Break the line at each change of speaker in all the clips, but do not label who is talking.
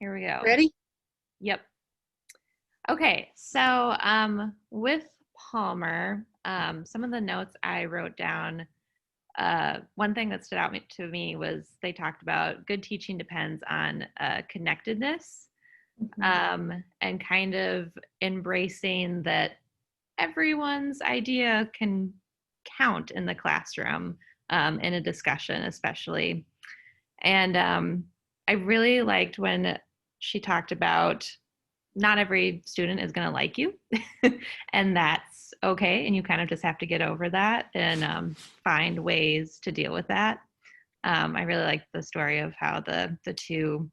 Here we go.
Ready?
Yep. Okay, so with Palmer, some of the notes I wrote down, one thing that stood out to me was they talked about good teaching depends on connectedness, and kind of embracing that everyone's idea can count in the classroom, in a discussion, especially. And I really liked when she talked about not every student is going to like you, and that's okay. And you kind of just have to get over that and find ways to deal with that. I really liked the story of how the two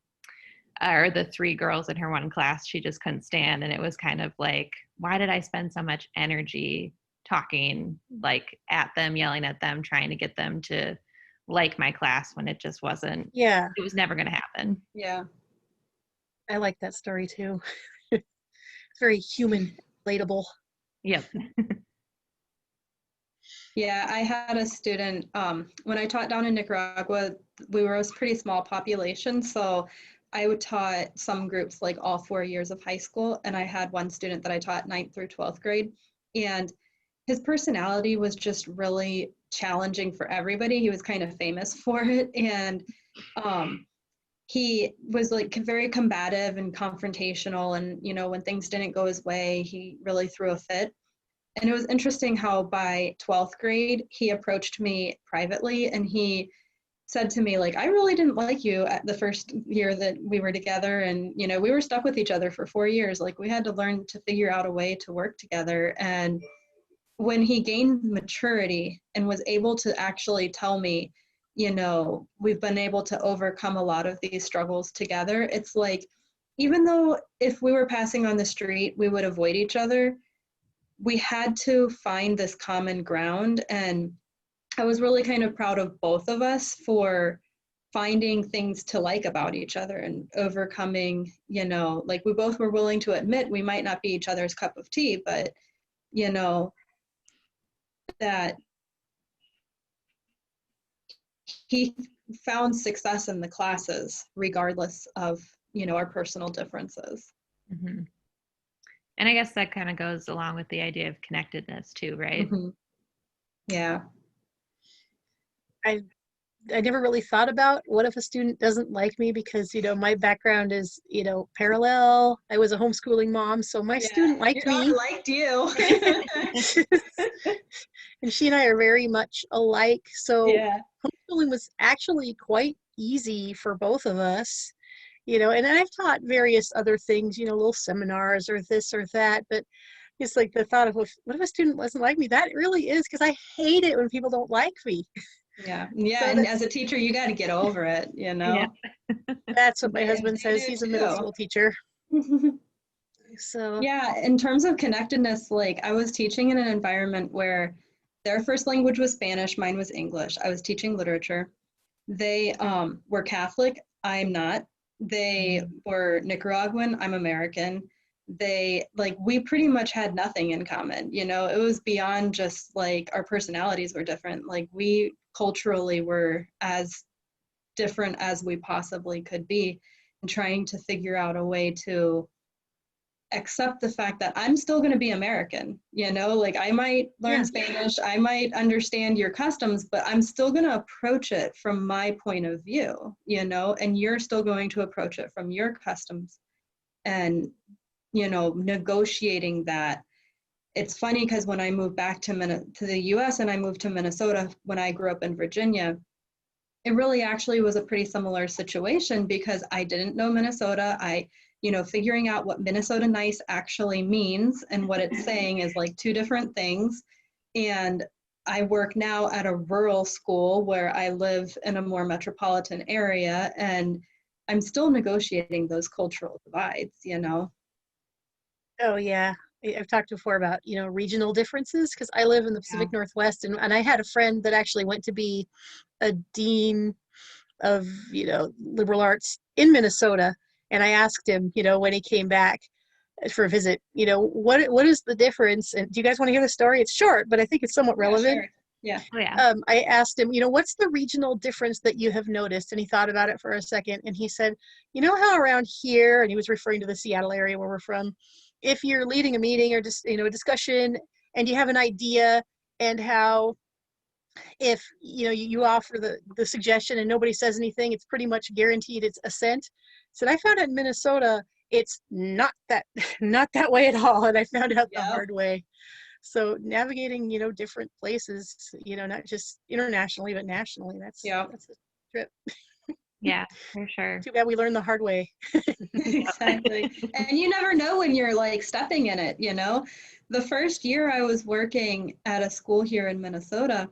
or the three girls in her one class she just couldn't stand, and it was kind of like, why did I spend so much energy talking like at them, yelling at them, trying to get them to like my class when it just wasn't,
Yeah,
it was never going to happen.
Yeah.
I like that story too. It's very human, relatable.
Yep.
Yeah, I had a student, when I taught down in Nicaragua, we were a pretty small population, so I would taught some groups like all 4 years of high school, and I had one student that I taught 9th through 12th grade, and his personality was just really challenging for everybody. He was kind of famous for it, and he was like very combative and confrontational, and when things didn't go his way, he really threw a fit. And it was interesting how by 12th grade, he approached me privately and he said to me, like, I really didn't like you at the first year that we were together. And, we were stuck with each other for 4 years. Like, we had to learn to figure out a way to work together. And when he gained maturity and was able to actually tell me, we've been able to overcome a lot of these struggles together, it's like, even though if we were passing on the street, we would avoid each other, we had to find this common ground. And I was really kind of proud of both of us for finding things to like about each other and overcoming, like we both were willing to admit we might not be each other's cup of tea, but, that he found success in the classes regardless of, our personal differences.
Mm-hmm. And I guess that kind of goes along with the idea of connectedness too, right?
Mm-hmm. Yeah.
I never really thought about what if a student doesn't like me because, my background is, parallel. I was a homeschooling mom, so my student liked
Your
me.
dog liked you.
And she and I are very much alike. So
Yeah.
homeschooling was actually quite easy for both of us, and I've taught various other things, little seminars or this or that, but it's like the thought of what if a student doesn't like me? That really is, because I hate it when people don't like me.
Yeah.
So
And as a teacher, you got to get over it,
Yeah.
That's what my
They
husband says.
do
He's a middle
too.
school teacher. So
Yeah, in terms of connectedness, like I was teaching in an environment where their first language was Spanish, mine was English. I was teaching literature. They were Catholic, I'm not. They were Nicaraguan, I'm American. We pretty much had nothing in common. It was beyond just like our personalities were different. Like we culturally were as different as we possibly could be, and trying to figure out a way to accept the fact that I'm still going to be American, like I might learn Spanish, I might understand your customs, but I'm still going to approach it from my point of view, and you're still going to approach it from your customs, and, negotiating that. It's funny because when I moved back to the US and I moved to Minnesota when I grew up in Virginia, it really actually was a pretty similar situation because I didn't know Minnesota. Figuring out what Minnesota nice actually means and what it's saying is like two different things. And I work now at a rural school where I live in a more metropolitan area, and I'm still negotiating those cultural divides,
Oh yeah. I've talked before about, regional differences, because I live in the Pacific Northwest, and I had a friend that actually went to be a dean of, liberal arts in Minnesota. And I asked him, when he came back for a visit, what is the difference? And do you guys want to hear the story? It's short, but I think it's somewhat relevant.
Yeah.
Oh yeah.
I asked him, what's the regional difference that you have noticed? And he thought about it for a second, and he said, you know how around here, and he was referring to the Seattle area where we're from, if you're leading a meeting or just, a discussion and you have an idea, and how if, you offer the suggestion and nobody says anything, it's pretty much guaranteed it's assent. So I found out in Minnesota, it's not that, not that way at all. And I found out the
Yep.
hard way. So navigating, different places, not just internationally, but nationally, that's
Yep.
a trip.
Yeah, for sure.
Too bad we learned the hard way.
Exactly. And you never know when you're like stepping in it, you know? The first year I was working at a school here in Minnesota,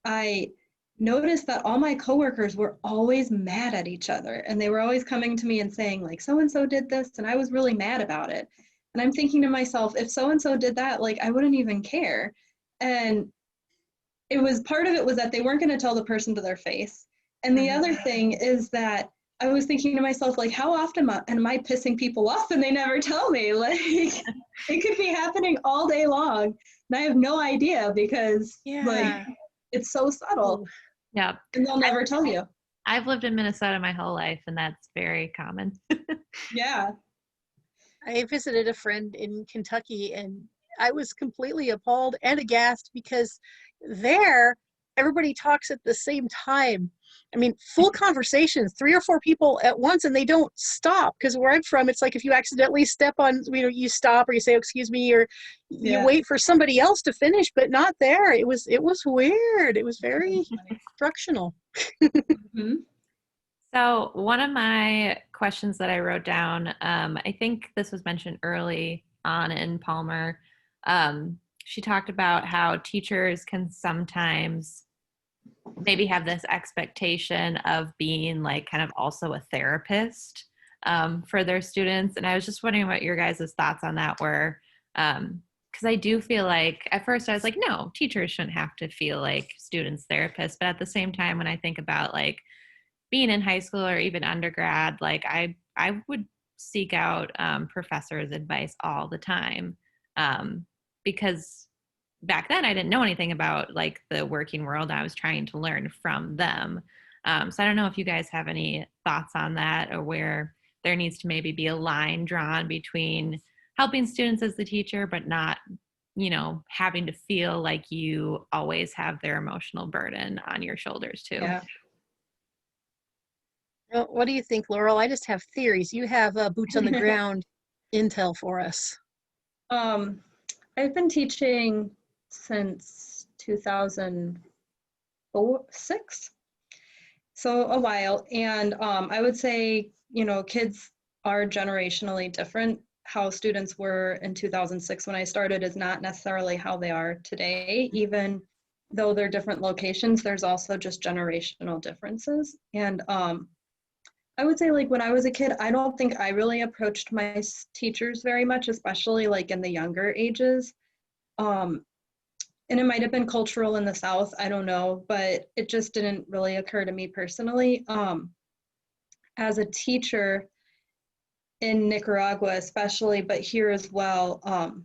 I noticed that all my coworkers were always mad at each other, and they were always coming to me and saying like so and so did this and I was really mad about it. And I'm thinking to myself, if so and so did that, like I wouldn't even care. And it was part of it was that they weren't going to tell the person to their face. And the other thing is that I was thinking to myself, like, how often am I pissing people off and they never tell me? Like, it could be happening all day long, and I have no idea because, like,
Yeah.
it's so subtle,
Yeah.
and they'll never tell you.
I've lived in Minnesota my whole life, and that's very common.
Yeah.
I visited a friend in Kentucky, and I was completely appalled and aghast because there everybody talks at the same time. I mean, full conversations, 3 or 4 people at once, and they don't stop. Because where I'm from, it's like if you accidentally step on, you stop or you say, excuse me, or you
Yeah.
wait for somebody else to finish, but not there. It was weird. It was very instructional.
Mm-hmm.
So, one of my questions that I wrote down, I think this was mentioned early on in Palmer. She talked about how teachers can sometimes maybe have this expectation of being like kind of also a therapist for their students. And I was just wondering what your guys' thoughts on that were. Because I do feel like at first I was like, no, teachers shouldn't have to feel like students' therapists. But at the same time, when I think about like being in high school or even undergrad, like I would seek out professors' advice all the time because back then I didn't know anything about like the working world. I was trying to learn from them. So I don't know if you guys have any thoughts on that, or where there needs to maybe be a line drawn between helping students as the teacher, but not, having to feel like you always have their emotional burden on your shoulders too.
Yeah.
Well, what do you think, Laurel? I just have theories. You have boots on the ground intel for us.
I've been teaching since 2006, so a while. And I would say, kids are generationally different. How students were in 2006 when I started is not necessarily how they are today. Even though they're different locations, there's also just generational differences. And I would say, like, when I was a kid, I don't think I really approached my teachers very much, especially like in the younger ages. Um, and it might have been cultural in the South, I don't know, but it just didn't really occur to me personally. As a teacher in Nicaragua, especially, but here as well,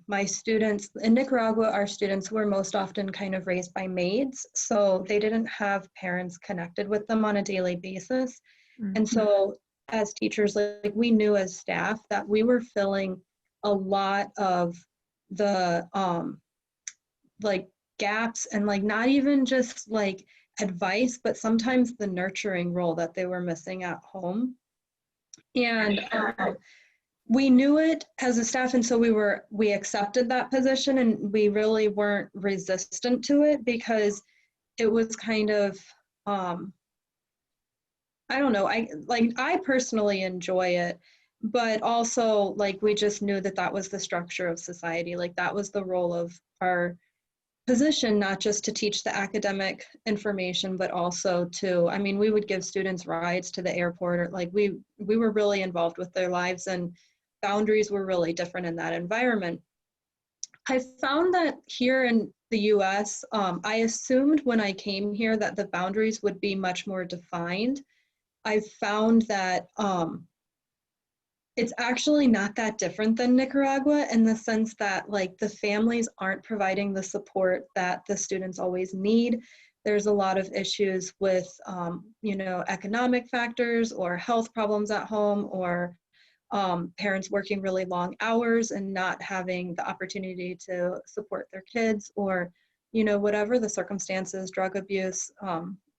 my students in Nicaragua, our students were most often kind of raised by maids, so they didn't have parents connected with them on a daily basis.
Mm-hmm.
And so as teachers, like we knew as staff that we were filling a lot of the like gaps, and like not even just like advice, but sometimes the nurturing role that they were missing at home. And we knew it as a staff, and so we accepted that position, and we really weren't resistant to it because it was kind of I don't know, I personally enjoy it, but also like we just knew that that was the structure of society, like that was the role of our position, not just to teach the academic information, but also to, I mean, we would give students rides to the airport, or like we were really involved with their lives, and boundaries were really different in that environment. I found that here in the US, I assumed when I came here that the boundaries would be much more defined. I found that It's actually not that different than Nicaragua in the sense that like the families aren't providing the support that the students always need. There's a lot of issues with, you know, economic factors or health problems at home, or parents working really long hours and not having the opportunity to support their kids, or, you know, whatever the circumstances, drug abuse.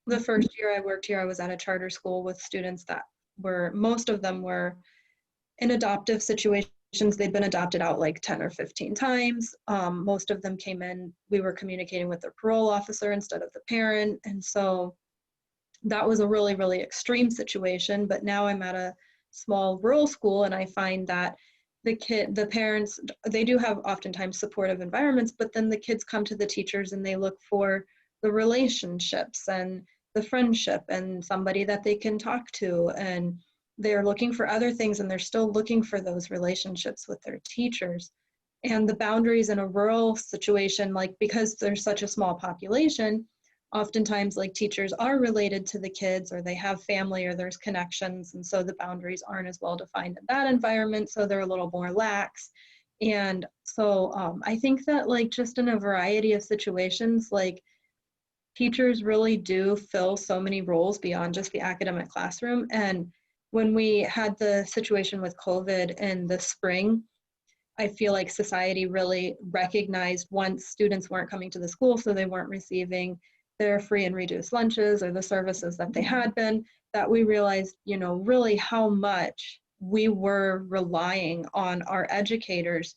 The first year I worked here, I was at a charter school with students that were, most of them were in adoptive situations. They'd been adopted out like 10 or 15 times. Most of them came in, we were communicating with their parole officer instead of the parent. And so that was a really, really extreme situation. But now I'm at a small rural school, and I find that the parents, they do have oftentimes supportive environments, but then the kids come to the teachers and they look for the relationships and the friendship and somebody that they can talk to. And they're looking for other things, and they're still looking for those relationships with their teachers. And the boundaries in a rural situation, like because there's such a small population, oftentimes like teachers are related to the kids, or they have family, or there's connections, and so the boundaries aren't as well defined in that environment, so they're a little more lax. And so I think that like just in a variety of situations, like teachers really do fill so many roles beyond just the academic classroom. And when we had the situation with COVID in the spring, I feel like society really recognized once students weren't coming to the school, so they weren't receiving their free and reduced lunches or the services that they had been, that we realized, you know, really how much we were relying on our educators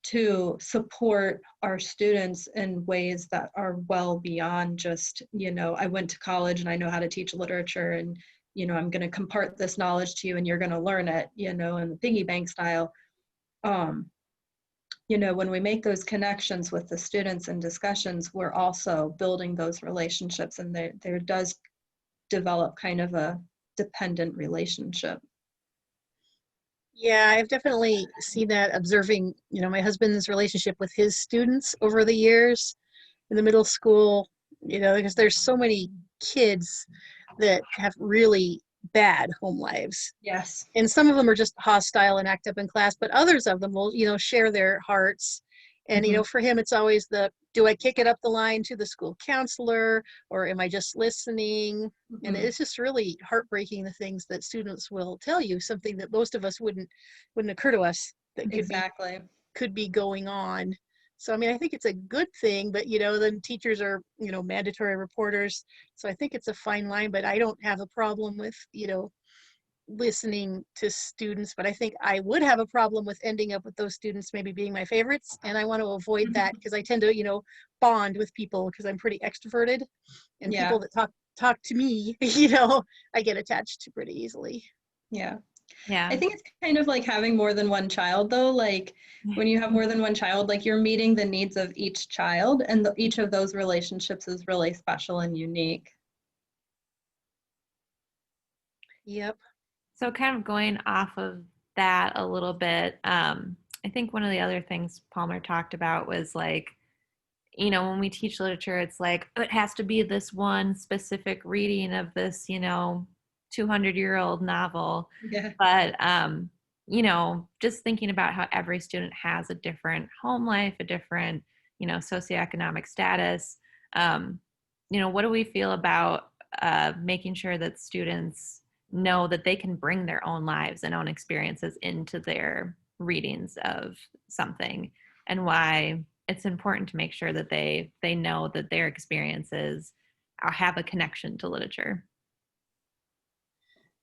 to support our students in ways that are well beyond just, you know, I went to college and I know how to teach literature, and, you know, I'm going to impart this knowledge to you and you're going to learn it, you know, in the piggy bank style. You know, when we make those connections with the students and discussions, we're also building those relationships, and there does develop kind of a dependent relationship.
Yeah, I've definitely seen that observing, you know, my husband's relationship with his students over the years in the middle school, you know, because there's so many kids that have really bad home lives.
Yes.
And some of them are just hostile and act up in class, but others of them will, you know, share their hearts. And, you know, for him, it's always do I kick it up the line to the school counselor, or am I just listening? And it's just really heartbreaking, the things that students will tell you, something that most of us wouldn't occur to us that could be going on. So, I mean, I think it's a good thing, but, you know, then teachers are, you know, mandatory reporters. So I think it's a fine line, but I don't have a problem with, you know, listening to students, but I think I would have a problem with ending up with those students maybe being my favorites. And I want to avoid that, because I tend to, you know, bond with people because I'm pretty extroverted, and people that talk to me, you know, I get attached to pretty easily.
Yeah.
Yeah.
I think it's kind of like having more than one child, though. Like when you have more than one child, like you're meeting the needs of each child, and each of those relationships is really special and unique.
Yep.
So kind of going off of that a little bit, I think one of the other things Palmer talked about was like, you know, when we teach literature, it's like, it has to be this one specific reading of this, you know, 200-year-old novel.
Yeah.
But, you know, just thinking about how every student has a different home life, a different, you know, socioeconomic status. You know, what do we feel about making sure that students know that they can bring their own lives and own experiences into their readings of something, and why it's important to make sure that they know that their experiences have a connection to literature.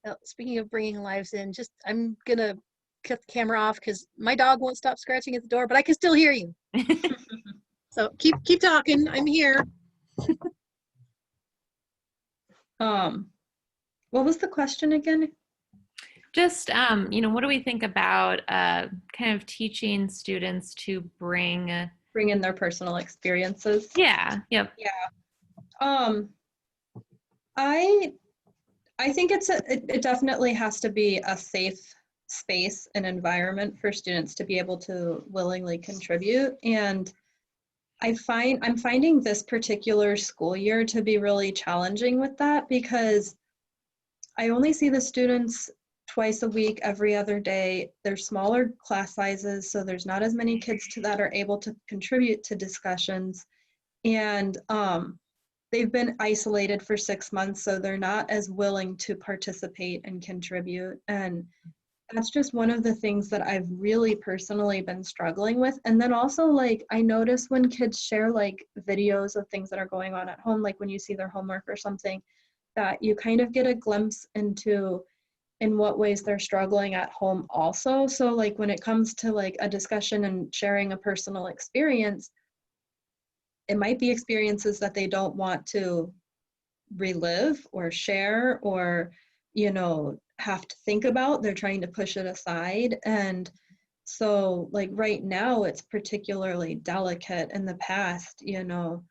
Well, speaking of bringing lives in, just I'm gonna cut the camera off because my dog won't stop scratching at the door, but I can still hear you. So keep talking. I'm here.
What was the question again?
Just, you know, what do we think about kind of teaching students to bring
in their personal experiences?
Yeah. Yep.
Yeah. I think it definitely has to be a safe space and environment for students to be able to willingly contribute. And I'm finding this particular school year to be really challenging with that, because I only see the students twice a week, every other day. There's smaller class sizes, so there's not as many kids that are able to contribute to discussions. And they've been isolated for 6 months, so they're not as willing to participate and contribute. And that's just one of the things that I've really personally been struggling with. And then also, like, I notice when kids share like videos of things that are going on at home, like when you see their homework or something, that you kind of get a glimpse into in what ways they're struggling at home also. So like when it comes to like a discussion and sharing a personal experience, it might be experiences that they don't want to relive or share or, you know, have to think about. They're trying to push it aside. And so like right now it's particularly delicate. In the past, you know,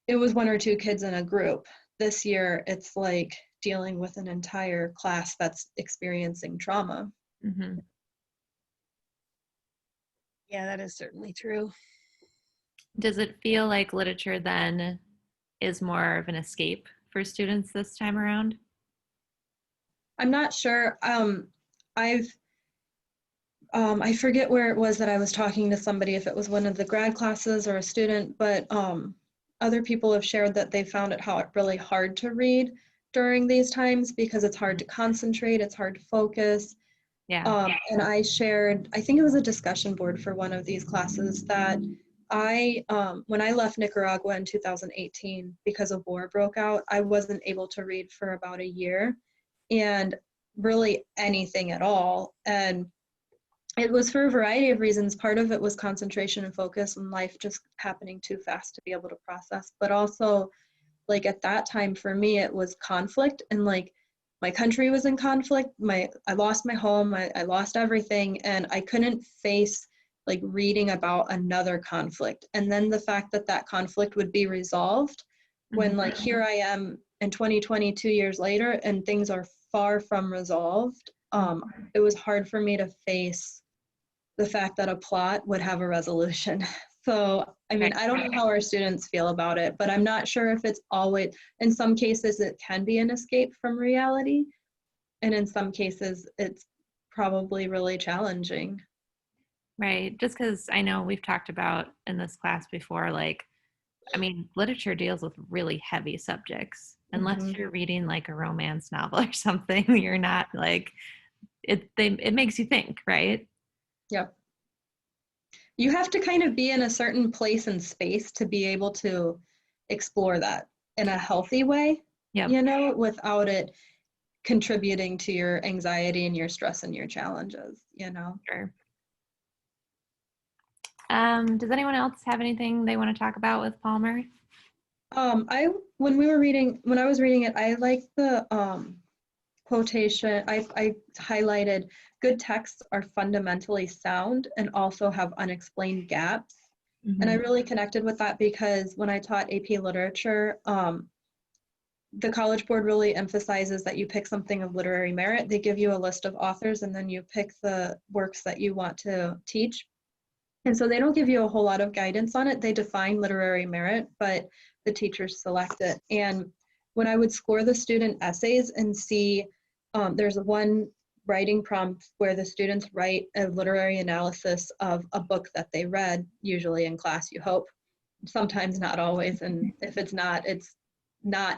it was one or two kids in a group. This year it's like dealing with an entire class that's experiencing trauma.
Mm-hmm.
Yeah, that is certainly true.
Does it feel like literature then is more of an escape for students this time around?
I'm not sure. I forget where it was that I was talking to somebody, if it was one of the grad classes or a student, but other people have shared that they found it really hard to read during these times because it's hard to concentrate, it's hard to focus.
Yeah.
And I shared, I think it was a discussion board for one of these classes, that when I left Nicaragua in 2018 because a war broke out, I wasn't able to read for about a year, and really anything at all. And it was for a variety of reasons. Part of it was concentration and focus and life just happening too fast to be able to process. But also, like at that time for me, it was conflict, and like my country was in conflict. I lost my home, I lost everything, and I couldn't face like reading about another conflict. And then the fact that that conflict would be resolved when like here I am in 2020, 2 years later, and things are far from resolved. It was hard for me to face the fact that a plot would have a resolution. So, I mean, I don't know how our students feel about it, but I'm not sure if it's always, in some cases, it can be an escape from reality. And in some cases, it's probably really challenging.
Right. Just because I know we've talked about in this class before, like, I mean, literature deals with really heavy subjects. Unless
Mhm.
you're reading like a romance novel or something, you're not like it makes you think, right?
Yep. You have to kind of be in a certain place and space to be able to explore that in a healthy way,
Yep.
you know, without it contributing to your anxiety and your stress and your challenges, you know.
Sure. Does anyone else have anything they want to talk about with Palmer?
I when I was reading it, I liked the quotation. I highlighted, good texts are fundamentally sound and also have unexplained gaps. And I
Mm-hmm.
really connected with that because when I taught AP literature, the College Board really emphasizes that you pick something of literary merit. They give you a list of authors and then you pick the works that you want to teach. And so they don't give you a whole lot of guidance on it. They define literary merit, but the teachers select it. And when I would score the student essays and see, there's one writing prompt where the students write a literary analysis of a book that they read, usually in class, you hope. Sometimes not always. And if it's not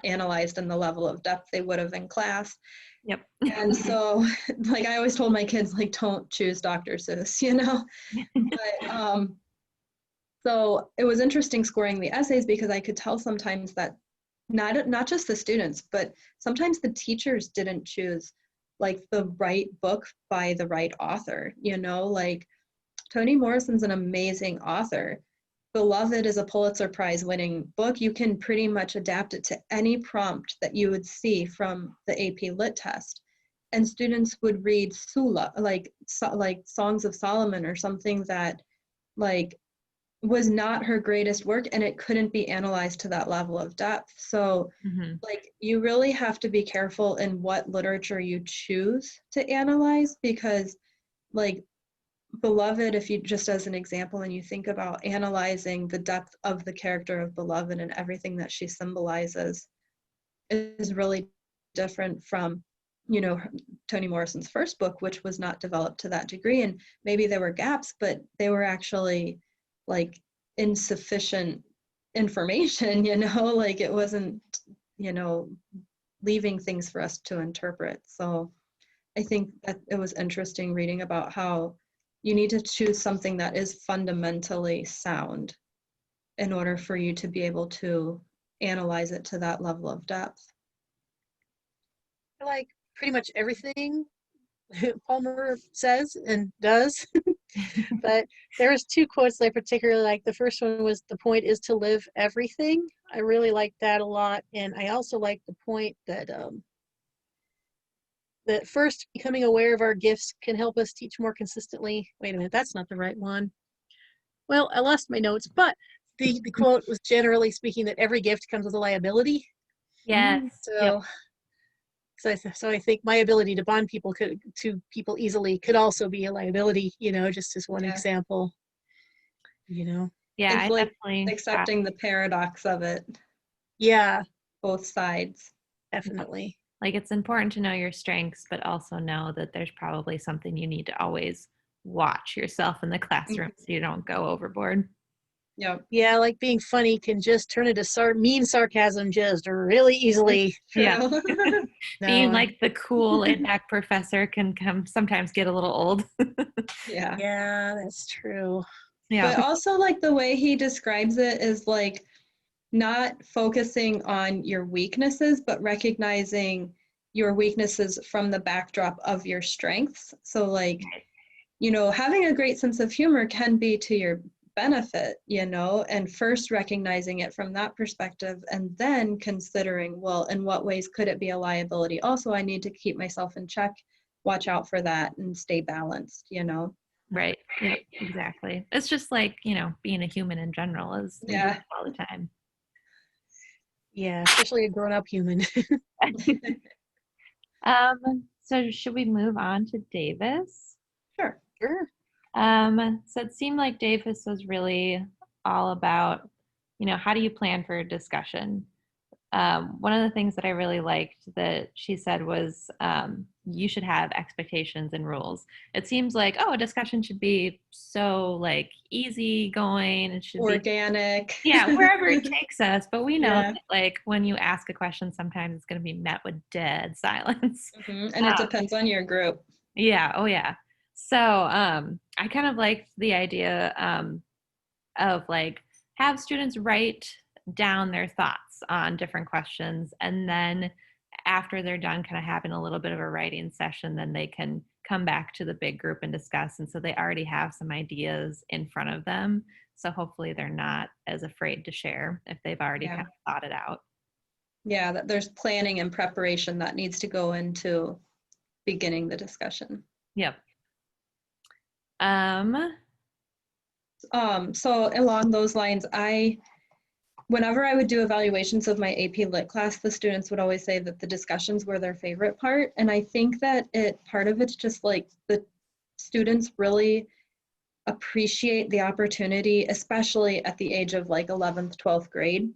analyzed in the level of depth they would have in class.
Yep.
And so, like, I always told my kids, like, don't choose Dr. Seuss, you know? But so it was interesting scoring the essays because I could tell sometimes that not just the students, but sometimes the teachers didn't choose like the right book by the right author, you know, like Toni Morrison's an amazing author. Beloved is a Pulitzer Prize winning book. You can pretty much adapt it to any prompt that you would see from the AP Lit test. And students would read Sula, like Songs of Solomon or something that like was not her greatest work, and it couldn't be analyzed to that level of depth. So
Mm-hmm.
like you really have to be careful in what literature you choose to analyze, because like Beloved, if you just as an example and you think about analyzing the depth of the character of Beloved and everything that she symbolizes, is really different from Toni Morrison's first book, which was not developed to that degree. And maybe there were gaps, but they were actually like insufficient information, like it wasn't, leaving things for us to interpret. So I think that it was interesting reading about how you need to choose something that is fundamentally sound in order for you to be able to analyze it to that level of depth.
I like pretty much everything Palmer says and does. But there was two quotes that I particularly like. The first one was, "The point is to live everything." I really like that a lot. And I also like the point that that first, becoming aware of our gifts can help us teach more consistently. Wait a minute, that's not the right one. Well, I lost my notes, but the quote was, generally speaking, that every gift comes with a liability.
Yes. Yep.
So I think my ability to bond people to people easily could also be a liability, just as one example,
Yeah,
it's
I
like
definitely
accepting the paradox of it.
Yeah,
Both sides.
definitely.
like it's important to know your strengths, but also know that there's probably something you need to always watch yourself in the classroom so you don't go overboard.
Yep.
Yeah, like being funny can just turn into mean sarcasm just really easily.
Yeah. Being
No,
like the cool laid back professor can sometimes get a little old.
Yeah.
yeah, that's true.
But
Yeah.
also like the way he describes it is like not focusing on your weaknesses, but recognizing your weaknesses from the backdrop of your strengths. So like, having a great sense of humor can be to your benefit, and first recognizing it from that perspective and then considering, well, in what ways could it be a liability? Also, I need to keep myself in check, watch out for that and stay balanced,
Right. Yeah, exactly. It's just like, being a human in general is we do
Yeah.
it all the time.
Yeah, especially a grown-up human.
So should we move on to Davis?
Sure.
Sure.
So it seemed like Davis was really all about, how do you plan for a discussion? One of the things that I really liked that she said was you should have expectations and rules. It seems like, a discussion should be so like easy going. It should be,
Organic.
yeah, wherever it takes us. But we know
Yeah.
that like when you ask a question, sometimes it's going to be met with dead silence.
And it depends on your group.
Yeah. Oh, yeah. So I kind of liked the idea of like have students write down their thoughts on different questions, and then after they're done kind of having a little bit of a writing session, then they can come back to the big group and discuss. And so they already have some ideas in front of them. So hopefully they're not as afraid to share if they've already kind of thought it out.
Yeah, that there's planning and preparation that needs to go into beginning the discussion.
Yep.
So along those lines, whenever I would do evaluations of my AP Lit class, the students would always say that the discussions were their favorite part. And I think that part of it's just like the students really appreciate the opportunity, especially at the age of like 11th, 12th grade,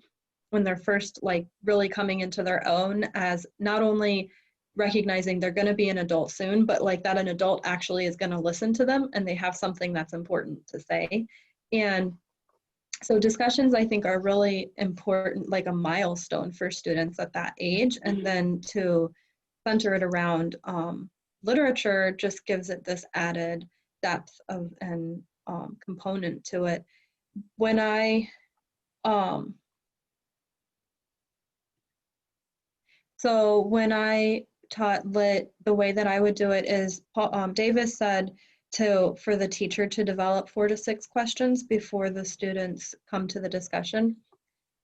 when they're first like really coming into their own as not only recognizing they're going to be an adult soon, but like that an adult actually is going to listen to them and they have something that's important to say. And so discussions, I think, are really important, like a milestone for students at that age. And then to center it around literature just gives it this added depth of and component to it. When I taught Lit, the way that I would do it is Davis said for the teacher to develop 4 to 6 questions before the students come to the discussion.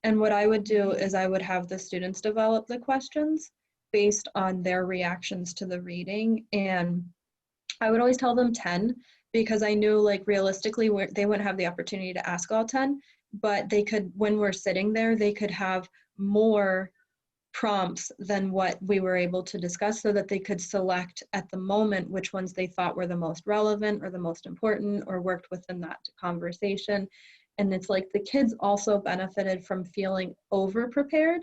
And what I would do is I would have the students develop the questions based on their reactions to the reading. And I would always tell them 10 because I knew like realistically they wouldn't have the opportunity to ask all 10, but they could, when we're sitting there, they could have more prompts than what we were able to discuss so that they could select at the moment which ones they thought were the most relevant or the most important or worked within that conversation. And it's like the kids also benefited from feeling over prepared.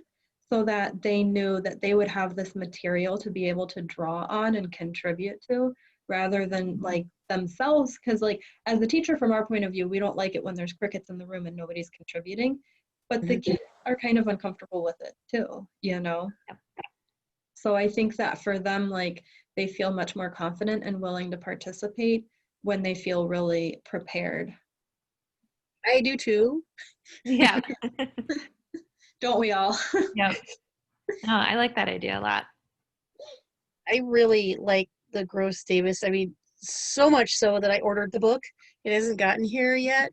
so that they knew that they would have this material to be able to draw on and contribute to, rather than like themselves. Because like as the teacher, from our point of view, we don't like it when there's crickets in the room and nobody's contributing, but the kids are kind of uncomfortable with it too, you know. So I think that for them, like, they feel much more confident and willing to participate when they feel really prepared.
I do too.
Yeah.
Don't we all?
Yep. No, I like that idea a lot.
I really like the Gross Davis. I mean, so much so that I ordered the book. It hasn't gotten here yet,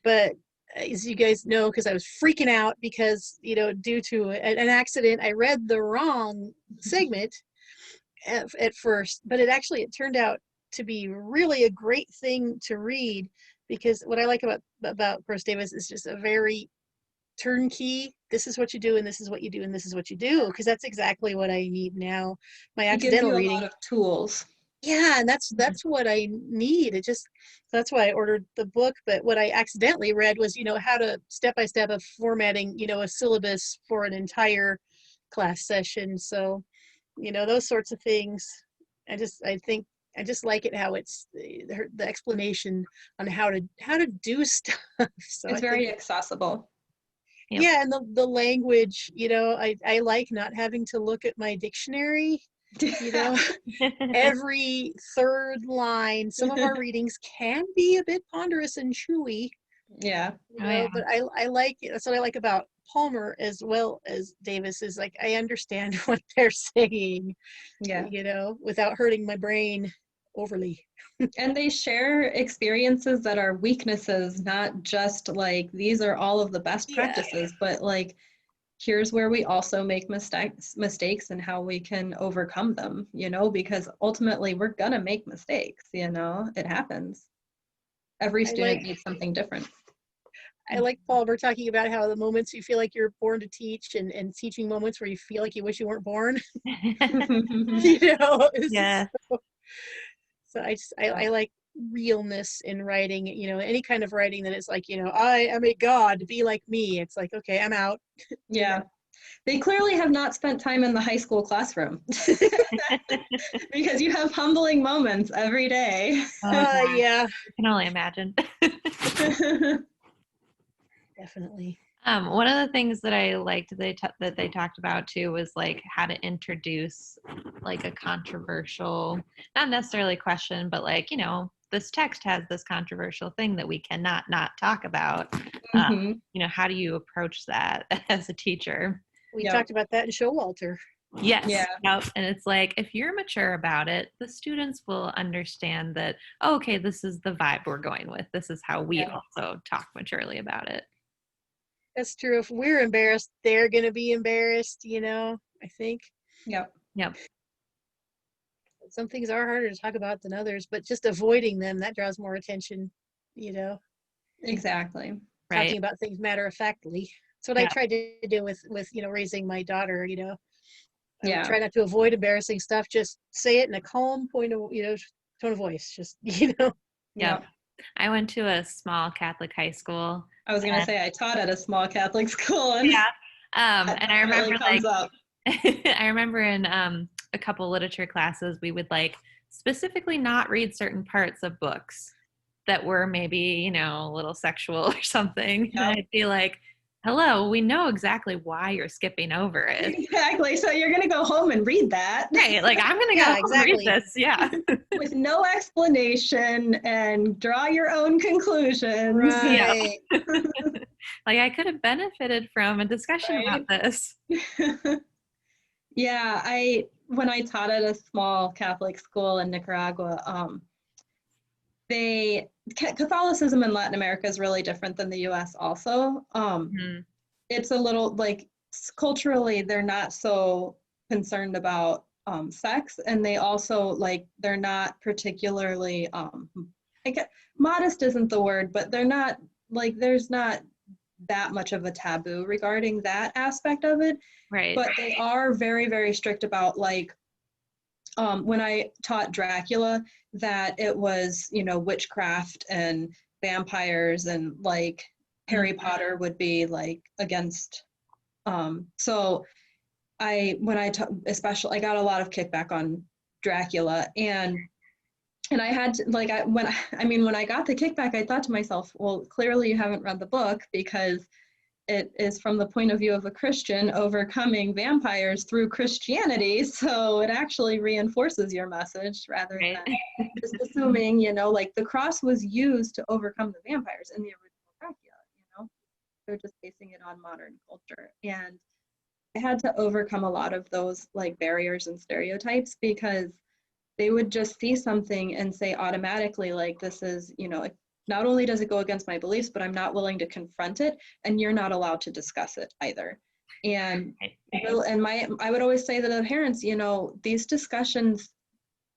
but as you guys know, because I was freaking out because, you know, due to an accident, I read the wrong segment at first, but it turned out to be really a great thing to read, because what I like about Gross Davis is just a very turnkey, this is what you do and this is what you do and this is what you do, because that's exactly what I need now. My
It gives
accidental
you a
reading,
lot of tools.
yeah, and that's what I need. It just, that's why I ordered the book. But what I accidentally read was, you know, how to step by step of formatting, you know, a syllabus for an entire class session. So, you know, those sorts of things. I think I just like it how it's the explanation on how to do stuff. So
It's
I think,
very accessible.
Yep.
yeah, and the language, you know, I like not having to look at my dictionary, you know. Every third line, some of our readings can be a bit ponderous and chewy,
Yeah.
you
Oh,
know,
yeah.
but I like it. That's what I like about Palmer as well as Davis, is like I understand what they're saying,
Yeah.
you know, without hurting my brain overly.
And they share experiences that are weaknesses, not just like these are all of the best
Yeah.
practices, but like here's where we also make mistakes and how we can overcome them, you know, because ultimately we're gonna make mistakes, you know, it happens. Every
I
student
like
needs something different.
I like Palmer talking about how the moments you feel like you're born to teach, and teaching moments where you feel like you wish you weren't born. You know, it's
Yeah.
just so I like realness in writing, you know, any kind of writing that is like, you know, I am a god, be like me. It's like, okay, I'm out.
Yeah. They clearly have not spent time in the high school classroom because you have humbling moments every day.
Oh,
Yeah,
I can only imagine.
definitely.
One of the things that I liked that they talked about too was like how to introduce like a controversial, not necessarily question, but like, you know, this text has this controversial thing that we cannot not talk about.
Mhm.
You know, how do you approach that as a teacher?
We
Yep.
talked about that in Showalter.
Yes.
Yeah.
Yep. And it's like, if you're mature about it, the students will understand that, oh, okay, this is the vibe we're going with. This is how we
Yeah.
also talk maturely about it.
That's true. If we're embarrassed, they're gonna be embarrassed, you know, I think.
Yep.
Yep.
Some things are harder to talk about than others, but just avoiding them, that draws more attention, you know.
Exactly.
Right.
Talking about things matter of factly. That's what I
Yeah.
tried to do with you know, raising my daughter, you know. I would
Yeah.
try not to avoid embarrassing stuff, just say it in a calm point of, you know, tone of voice, just, you know.
Yep.
Yep.
I went to a small Catholic high school.
I was gonna
And,
say I taught at a small Catholic school, and
yeah.
that
And I remember
definitely comes up.
I remember in a couple literature classes, we would like specifically not read certain parts of books that were maybe, you know, a little sexual or something. And
Yep.
I'd be like, hello, we know exactly why you're skipping over it.
Exactly. So you're gonna go home and read that.
Right. Like, I'm going to go
Yeah,
home and read
exactly.
this. Yeah.
With no explanation and draw your own conclusions.
Yeah.
Right.
Like, I could have benefited from a discussion
Right?
about this.
Yeah, when I taught at a small Catholic school in Nicaragua, Catholicism in Latin America is really different than the US also.
Mhm.
It's a little like culturally they're not so concerned about sex, and they also like they're not particularly I guess modest isn't the word, but they're not like there's not that much of a taboo regarding that aspect of it.
Right.
But they are very, very strict about like when I taught Dracula, that it was, you know, witchcraft and vampires, and like Harry Potter would be like against. So especially I got a lot of kickback on Dracula, and I had to, like, when I got the kickback, I thought to myself, well, clearly you haven't read the book, because it is from the point of view of a Christian overcoming vampires through Christianity. So it actually reinforces your message rather
Right.
than just assuming, like the cross was used to overcome the vampires in the original Dracula. They're just basing it on modern culture. And I had to overcome a lot of those like barriers and stereotypes, because they would just see something and say automatically, like, this is, not only does it go against my beliefs, but I'm not willing to confront it, and you're not allowed to discuss it either. And I would always say to the parents, these discussions,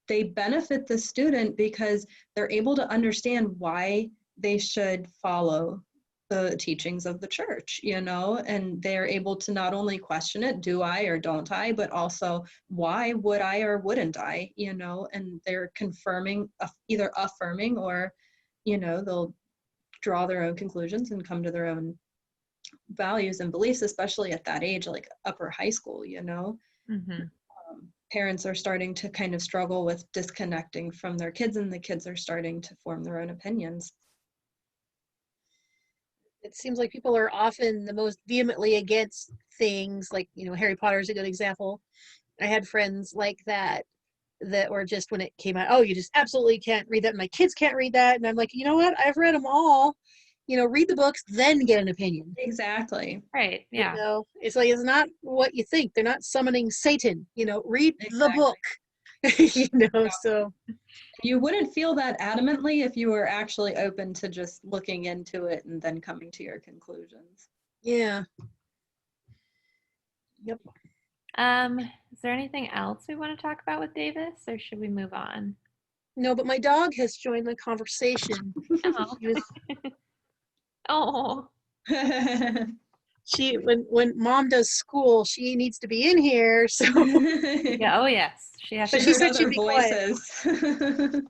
they benefit the student because they're able to understand why they should follow the teachings of the church, and they're able to not only question it, do I or don't I, but also why would I or wouldn't I, and they're confirming, either affirming, or, they'll draw their own conclusions and come to their own values and beliefs, especially at that age, like upper high school,
Mm-hmm.
Parents are starting to kind of struggle with disconnecting from their kids, and the kids are starting to form their own opinions.
It seems like people are often the most vehemently against things, like, Harry Potter is a good example. I had friends like that were just, when it came out, oh, you just absolutely can't read that. My kids can't read that. And I'm like, you know what? I've read them all. Read the books, then get an opinion.
Exactly.
Right. Yeah.
It's like, it's not what you think. They're not summoning Satan. Read the book. So
you wouldn't feel that adamantly if you were actually open to just looking into it and then coming to your conclusions.
Yeah. Yep.
Is there anything else we want to talk about with Davis, or should we move on?
No, but my dog has joined the conversation.
Oh. Oh.
When mom does school, she needs to be in here. So
Yeah. Oh yes. She has.
But
She
she
heard
said
other
she'd be quiet.
voices.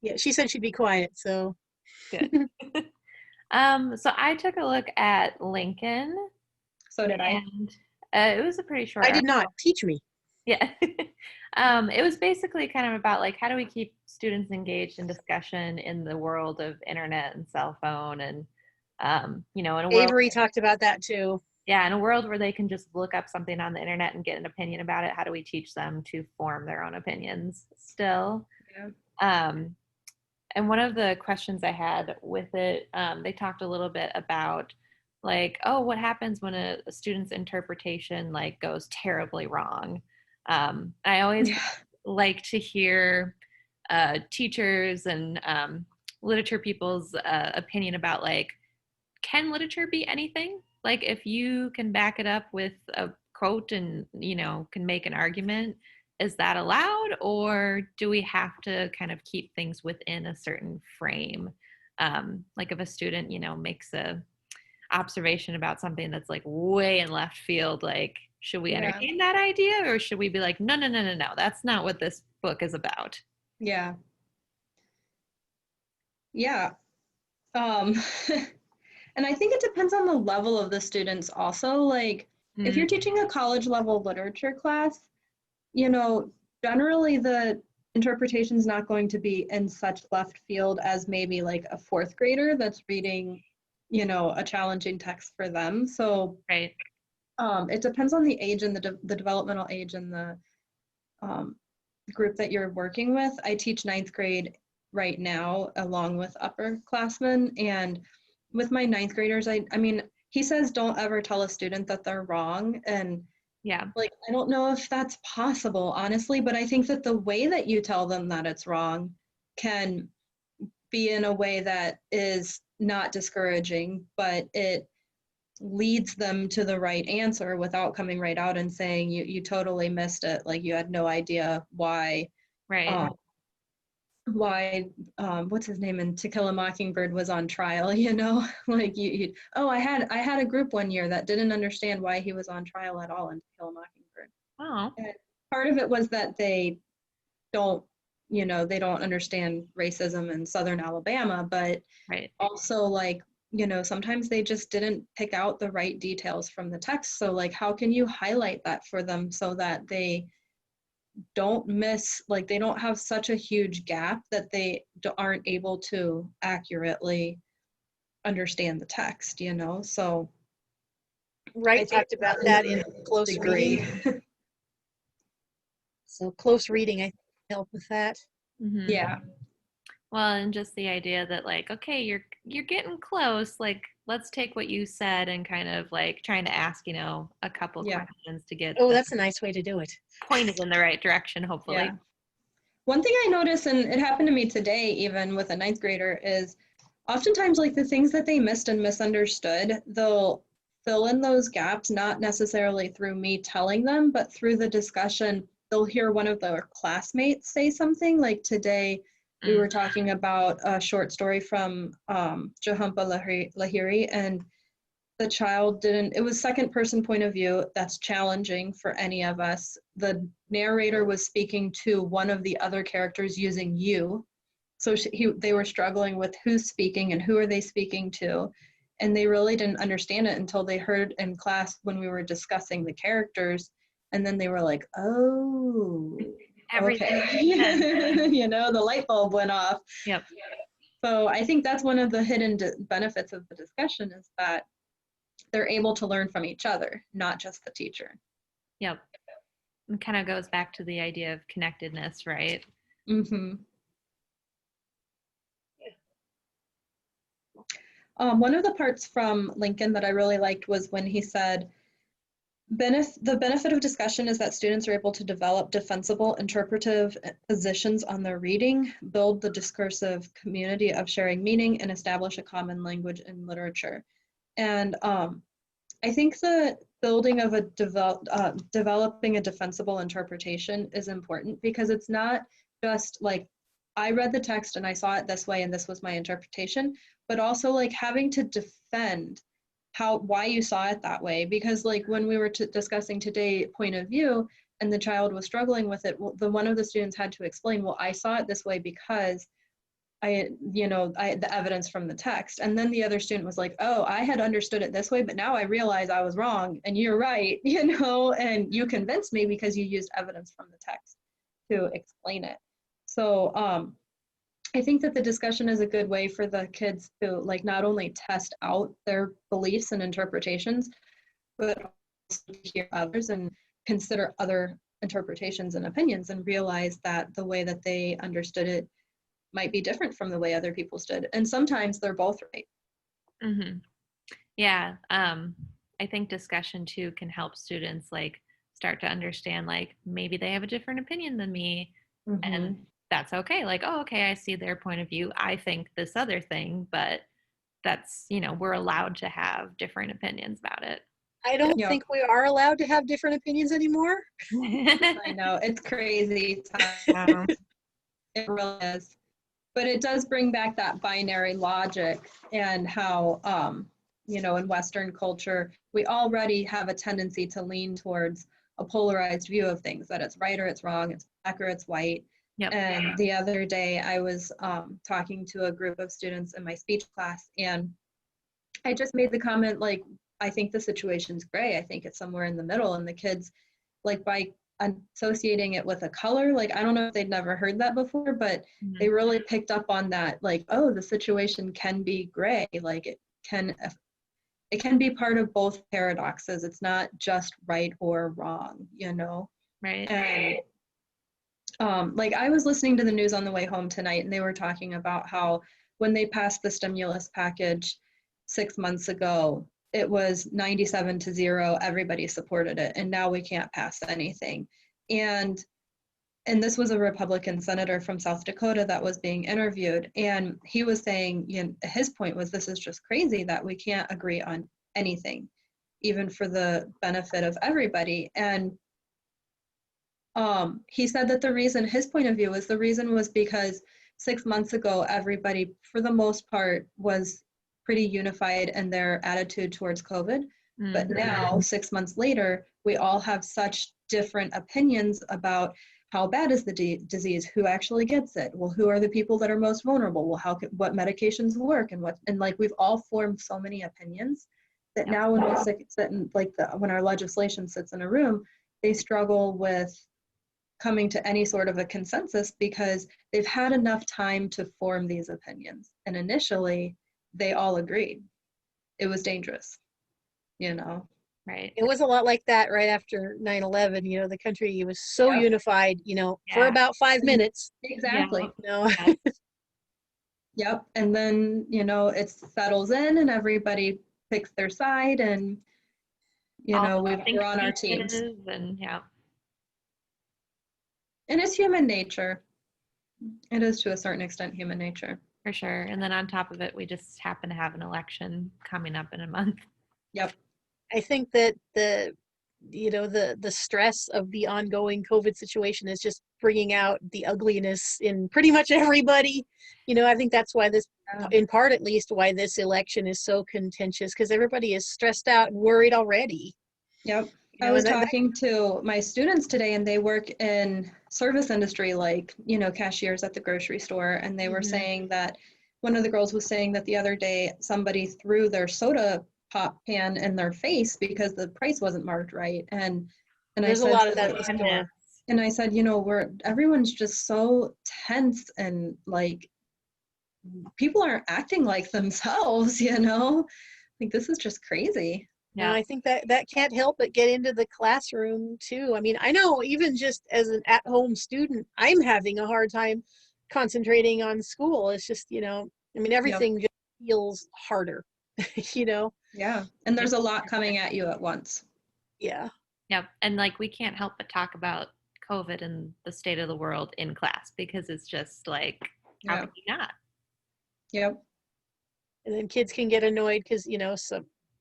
Yeah, she said she'd be quiet. So
Good. So I took a look at Lincoln,
So did I.
and it was a pretty short
I did
article.
not. Teach me.
Yeah. It was basically kind of about like how do we keep students engaged in discussion in the world of internet and cell phone, and in a world,
Avery talked about that too.
yeah, in a world where they can just look up something on the internet and get an opinion about it, how do we teach them to form their own opinions still?
Yeah.
And one of the questions I had with it, they talked a little bit about like, oh, what happens when a student's interpretation like goes terribly wrong? I always like to hear teachers and literature people's opinion about like, can literature be anything? Like if you can back it up with a quote and can make an argument, is that allowed, or do we have to kind of keep things within a certain frame? Like if a student makes a observation about something that's like way in left field, like should we entertain that idea, or should we be like, no, no, no, no, no, that's not what this book is about?
Yeah. And I think it depends on the level of the students also. Like if you're teaching a college level literature class, generally the interpretation is not going to be in such left field as maybe like a fourth grader that's reading, a challenging text for them. So
Right.
It depends on the age and the developmental age and the group that you're working with. I teach ninth grade right now along with upperclassmen, and with my ninth graders, I mean, he says don't ever tell a student that they're wrong, and
Yeah.
like I don't know if that's possible, honestly, but I think that the way that you tell them that it's wrong can be in a way that is not discouraging, but it leads them to the right answer without coming right out and saying you totally missed it, like you had no idea why
Right.
What's his name in To Kill a Mockingbird was on trial, like I had a group one year that didn't understand why he was on trial at all in To Kill a Mockingbird.
Oh.
And part of it was that they don't understand racism in Southern Alabama, but
Right.
also like sometimes they just didn't pick out the right details from the text. So like, how can you highlight that for them so that they don't miss, like they don't have such a huge gap that they aren't able to accurately understand the text, So I
Wright
think
talked about that in close
degree.
reading. So close reading, I think, help with that.
Mm-hmm.
Yeah.
Well, and just the idea that like, okay, you're getting close. Like, let's take what you said and kind of like trying to ask, a couple
Yeah.
questions to get
Oh,
them
that's a nice way to do it.
pointed in the right direction, hopefully.
Yeah. One thing I noticed, and it happened to me today, even with a ninth grader, is oftentimes like the things that they missed and misunderstood, they'll fill in those gaps, not necessarily through me telling them, but through the discussion. They'll hear one of their classmates say something. Like today, we were talking about a short story from Jahampa Lahiri, and the child didn't, it was second person point of view. That's challenging for any of us. The narrator was speaking to one of the other characters using you. So they were struggling with who's speaking and who are they speaking to. And they really didn't understand it until they heard in class when we were discussing the characters. And then they were like, oh,
Everything.
okay. The light bulb went off.
Yep.
So I think that's one of the hidden benefits of the discussion is that they're able to learn from each other, not just the teacher.
Yep. It kind of goes back to the idea of connectedness, right?
Mm-hmm. One of the parts from Lincoln that I really liked was when he said, the benefit of discussion is that students are able to develop defensible interpretive positions on their reading, build the discursive community of sharing meaning, and establish a common language in literature. And I think the building of developing a defensible interpretation is important because it's not just like I read the text and I saw it this way and this was my interpretation, but also like having to defend why you saw it that way. Because like when we were discussing today point of view and the child was struggling with it, one of the students had to explain, well, I saw it this way because the evidence from the text. And then the other student was like, oh, I had understood it this way, but now I realize I was wrong and you're right, and you convinced me because you used evidence from the text to explain it. So I think that the discussion is a good way for the kids to like not only test out their beliefs and interpretations, but also hear others and consider other interpretations and opinions and realize that the way that they understood it might be different from the way other people stood. And sometimes they're both right.
Mm-hmm. Yeah. I think discussion too can help students like start to understand like maybe they have a different opinion than me and that's okay. Like, oh, okay, I see their point of view. I think this other thing, but that's, we're allowed to have different opinions about it.
I don't think we are allowed to have different opinions anymore.
I know, it's crazy. It really is. But it does bring back that binary logic and how, in Western culture, we already have a tendency to lean towards a polarized view of things, that it's right or it's wrong, it's black or it's white. Yep. And the other day I was talking to a group of students in my speech class, and I just made the comment, like, I think the situation's gray. I think it's somewhere in the middle. And the kids, like, by associating it with a color, like, I don't know if they'd never heard that before, but they really picked up on that, like, oh, the situation can be gray. Like, it can be part of both paradoxes. It's not just right or wrong,
Right.
And like I was listening to the news on the way home tonight, and they were talking about how when they passed the stimulus package 6 months ago, it was 97-0. Everybody supported it, and now we can't pass anything. And this was a Republican senator from South Dakota that was being interviewed, and he was saying, his point was, this is just crazy that we can't agree on anything, even for the benefit of everybody. And he said that his point of view was because 6 months ago, everybody, for the most part, was pretty unified in their attitude towards COVID. But now, 6 months later, we all have such different opinions about how bad is the disease? Who actually gets it? Well, who are the people that are most vulnerable? Well, what medications work and like we've all formed so many opinions that now when we sit in like when our legislation sits in a room, they struggle with coming to any sort of a consensus because they've had enough time to form these opinions. And initially, they all agreed it was dangerous, you know.
Right.
It was a lot like that right after 9/11. The country was so unified, for
Yeah.
about 5 minutes.
Exactly.
Yeah.
Yep. And then, it settles in and everybody picks their side and,
All
we're on our
think
teams.
and yeah.
And it's human nature. It is to a certain extent human nature.
For sure. And then on top of it, we just happen to have an election coming up in a month.
Yep.
I think that the stress of the ongoing COVID situation is just bringing out the ugliness in pretty much everybody. I think that's why in part at least, why this election is so contentious, because everybody is stressed out and worried already.
Yep. I was talking to my students today and they work in service industry, like, cashiers at the grocery store. And they were saying that one of the girls was saying that the other day somebody threw their soda pop pan in their face because the price wasn't marked right. And
there's
I said,
a lot of that in the store.
And I said, everyone's just so tense and like people aren't acting like themselves, like this is just crazy.
Yeah, I think that can't help but get into the classroom too. I mean, I know even just as an at-home student, I'm having a hard time concentrating on school. It's just, everything just feels harder,
Yeah. And there's a lot coming at you at once.
Yeah.
Yep. And like we can't help but talk about COVID and the state of the world in class because it's just like, how can you not?
Yep.
And then kids can get annoyed because,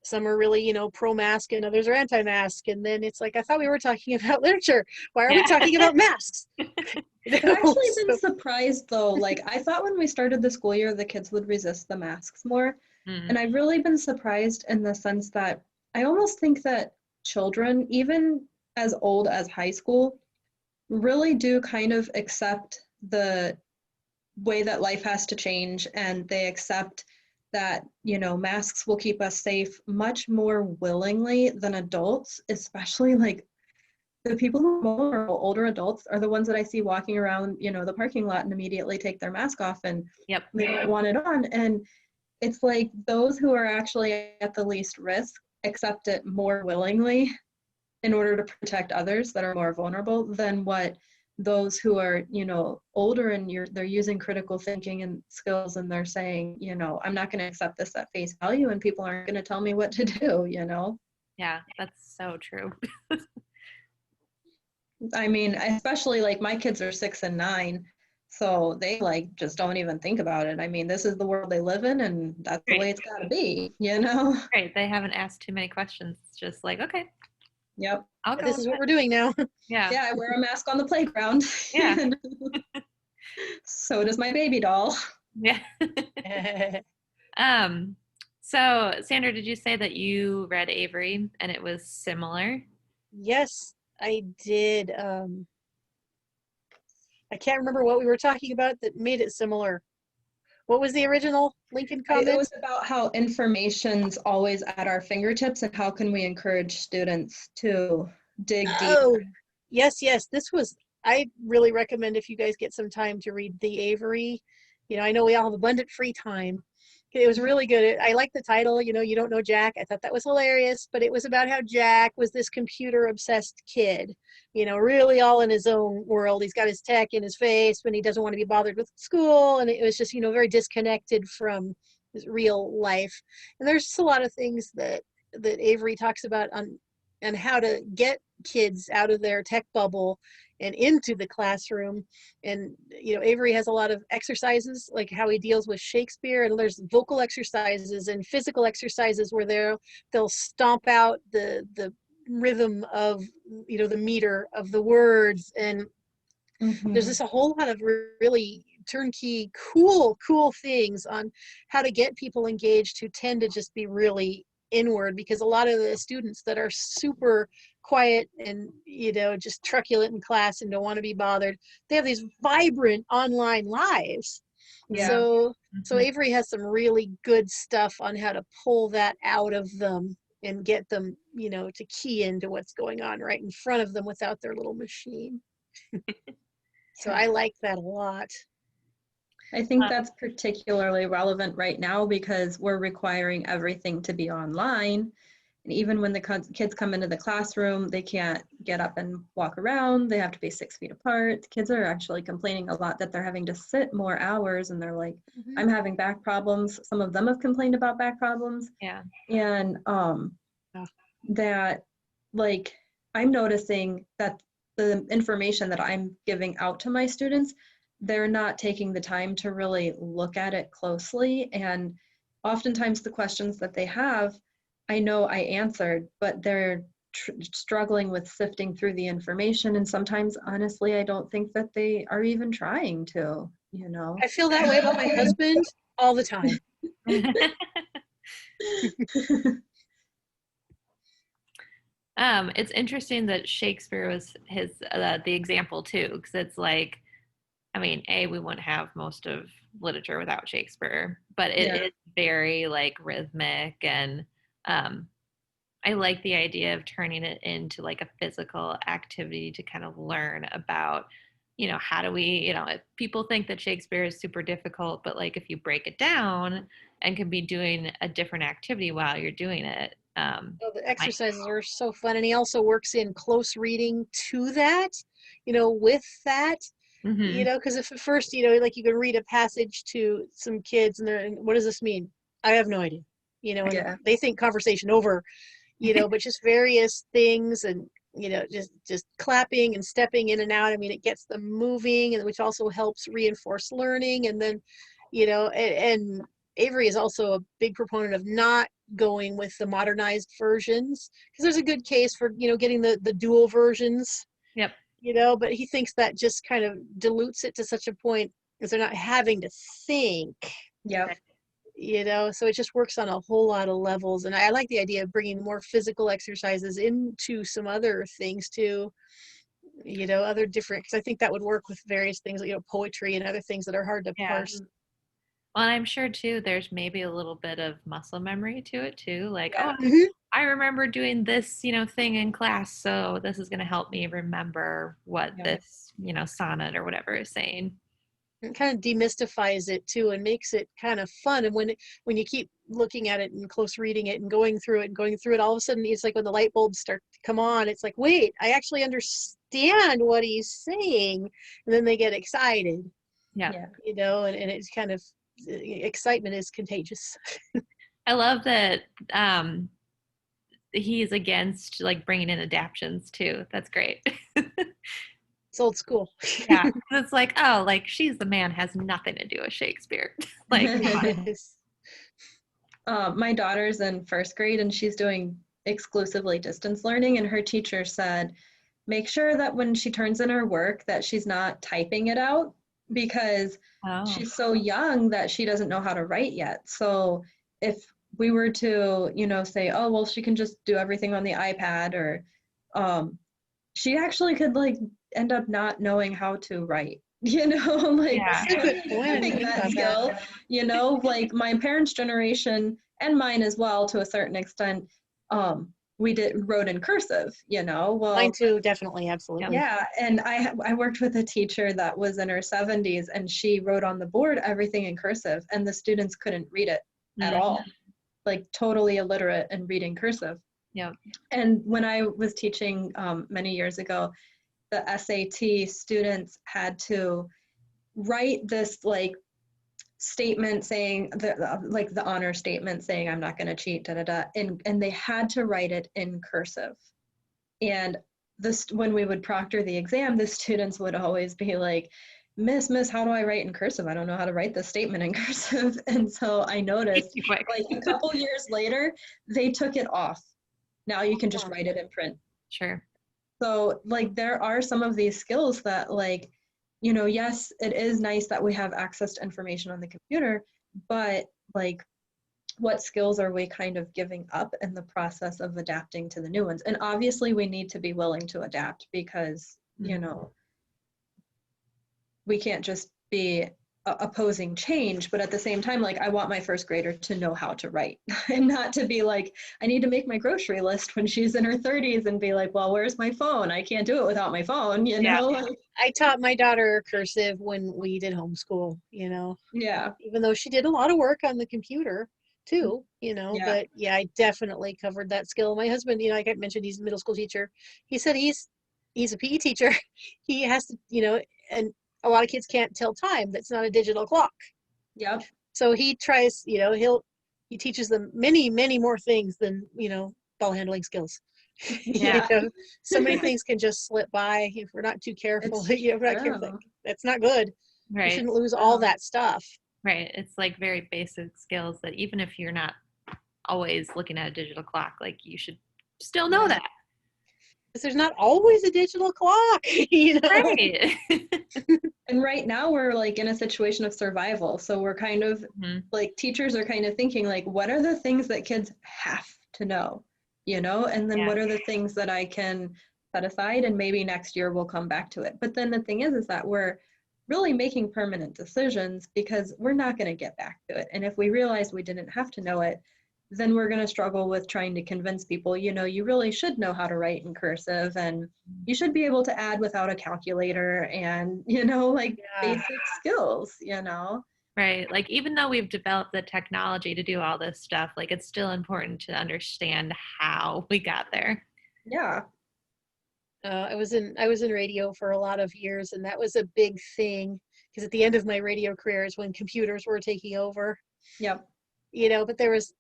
some are really, pro-mask and others are anti-mask. And then it's like, I thought we were talking about literature. Why are we talking about masks?
I've actually been surprised though. Like I thought when we started the school year, the kids would resist the masks more. And I've really been surprised in the sense that I almost think that children, even as old as high school, really do kind of accept the way that life has to change, and they accept that masks will keep us safe much more willingly than adults, especially like the people who are more older adults are the ones that I see walking around the parking lot and immediately take their mask off and they don't want it on. And it's like those who are actually at the least risk accept it more willingly in order to protect others that are more vulnerable than what those who are, older and they're using critical thinking and skills and they're saying, I'm not going to accept this at face value and people aren't going to tell me what to do,
Yeah, that's so true.
I mean, especially like my kids are 6 and 9, so they like just don't even think about it. I mean, this is the world they live in and that's the way it's got to be,
Right. They haven't asked too many questions. It's just like, okay.
Yep.
This is what we're doing now.
Yeah.
Yeah, I wear a mask on the playground.
Yeah.
So does my baby doll.
Yeah. So Sandra, did you say that you read Avery and it was similar?
Yes, I did. I can't remember what we were talking about that made it similar. What was the original Lincoln comment?
It was about how information's always at our fingertips and how can we encourage students to dig deep.
Oh, yes. I really recommend if you guys get some time to read the Avery. I know we all have abundant free time. It was really good. I like the title, You Don't Know Jack. I thought that was hilarious, but it was about how Jack was this computer obsessed kid, really all in his own world. He's got his tech in his face when he doesn't want to be bothered with school. And it was just, very disconnected from his real life. And there's just a lot of things that Avery talks about on how to get kids out of their tech bubble and into the classroom. And Avery has a lot of exercises, like how he deals with Shakespeare, and there's vocal exercises and physical exercises where they'll stomp out the rhythm of the meter of the words. And there's just a whole lot of really turnkey cool things on how to get people engaged who tend to just be really inward, because a lot of the students that are super quiet and, just truculent in class and don't want to be bothered. They have these vibrant online lives.
Yeah.
So Avery has some really good stuff on how to pull that out of them and get them, to key into what's going on right in front of them without their little machine. So I like that a lot.
I think that's particularly relevant right now because we're requiring everything to be online. And even when the kids come into the classroom, they can't get up and walk around. They have to be 6 feet apart. The kids are actually complaining a lot that they're having to sit more hours, and they're like, I'm having back problems. Some of them have complained about back problems.
Yeah.
And that, like, I'm noticing that the information that I'm giving out to my students, they're not taking the time to really look at it closely. And oftentimes the questions that they have, I know I answered, but they're struggling with sifting through the information. And sometimes, honestly, I don't think that they are even trying to,
I feel that way about my husband all the time.
It's interesting that Shakespeare was the example too, because it's like, I mean, we wouldn't have most of literature without Shakespeare, but it is very like rhythmic, and I like the idea of turning it into like a physical activity to kind of learn about, how do we, if people think that Shakespeare is super difficult, but like if you break it down and can be doing a different activity while you're doing it.
The exercises are so fun. And he also works in close reading to that, with that. Because if at first, like you can read a passage to some kids and they're, what does this mean? I have no idea. And they think conversation over, but just various things and, just clapping and stepping in and out. I mean, it gets them moving, and which also helps reinforce learning. And then, and Avery is also a big proponent of not going with the modernized versions, because there's a good case for, getting the dual versions.
Yep.
But he thinks that just kind of dilutes it to such a point because they're not having to think.
Yep.
So it just works on a whole lot of levels. And I like the idea of bringing more physical exercises into some other things too, other different, because I think that would work with various things, like, poetry and other things that are hard to parse.
Well, and I'm sure too, there's maybe a little bit of muscle memory to it too. Like, I remember doing this, thing in class, so this is going to help me remember what this, sonnet or whatever is saying.
It kind of demystifies it too and makes it kind of fun. And when you keep looking at it and close reading it and going through it, all of a sudden it's like when the light bulbs start to come on, it's like, wait, I actually understand what he's saying. And then they get excited.
Yeah.
And it's kind of, excitement is contagious.
I love that he's against like bringing in adaptions too. That's great.
It's old school.
Yeah, it's like, oh, like she's the man has nothing to do with Shakespeare. Like,
my daughter's in first grade and she's doing exclusively distance learning, and her teacher said, make sure that when she turns in her work that she's not typing it out, because she's so young that she doesn't know how to write yet. So if we were to, say, oh, well, she can just do everything on the iPad, or she actually could like end up not knowing how to write, like having that skill, like my parents' generation and mine as well to a certain extent, we wrote in cursive, well,
mine too, definitely, absolutely.
Yeah, and I worked with a teacher that was in her 70s, and she wrote on the board everything in cursive, and the students couldn't read it at all, like totally illiterate in reading cursive.
Yeah.
And when I was teaching many years ago, the SAT students had to write this like statement saying the honor statement saying I'm not going to cheat, and they had to write it in cursive. And when we would proctor the exam, the students would always be like, Miss, how do I write in cursive? I don't know how to write this statement in cursive. And so I noticed like a couple years later, they took it off. Now you can just write it in print.
Sure.
So like there are some of these skills that like, yes, it is nice that we have access to information on the computer, but like what skills are we kind of giving up in the process of adapting to the new ones? And obviously we need to be willing to adapt because, you know, we can't just be opposing change, but at the same time, like I want my first grader to know how to write and not to be like, I need to make my grocery list when she's in her 30s and be like, well, where's my phone? I can't do it without my phone, you know?
Yeah.
I taught my daughter cursive when we did homeschool, you know,
Yeah.
even though she did a lot of work on the computer too, you know,
Yeah.
but yeah, I definitely covered that skill. My husband, you know, like I mentioned, he's a middle school teacher. He said he's a PE teacher. He has to, you know, and a lot of kids can't tell time. That's not a digital clock.
Yep.
So he tries, you know, he teaches them many, many more things than, you know, ball handling skills. You
Yeah.
know, so many things can just slip by if we're not too careful.
It's
You know, if we're not careful,
true.
that's not good. We
Right.
shouldn't lose all
True.
that stuff.
Right. It's like very basic skills that even if you're not always looking at a digital clock, like you should still know
Yeah.
that.
Because there's not always a digital clock, you know.
Right.
And right now we're like in a situation of survival. So we're kind of like teachers are kind of thinking like, what are the things that kids have to know, you know? And then
Yeah.
what are the things that I can set aside and maybe next year we'll come back to it. But then the thing is that we're really making permanent decisions because we're not going to get back to it. And if we realize we didn't have to know it, then we're going to struggle with trying to convince people, you know, you really should know how to write in cursive and you should be able to add without a calculator and, you know, like
Yeah.
basic skills, you know?
Right. Like even though we've developed the technology to do all this stuff, like it's still important to understand how we got there.
Yeah.
I was in radio for a lot of years, and that was a big thing because at the end of my radio career is when computers were taking over.
Yep.
You know, but there was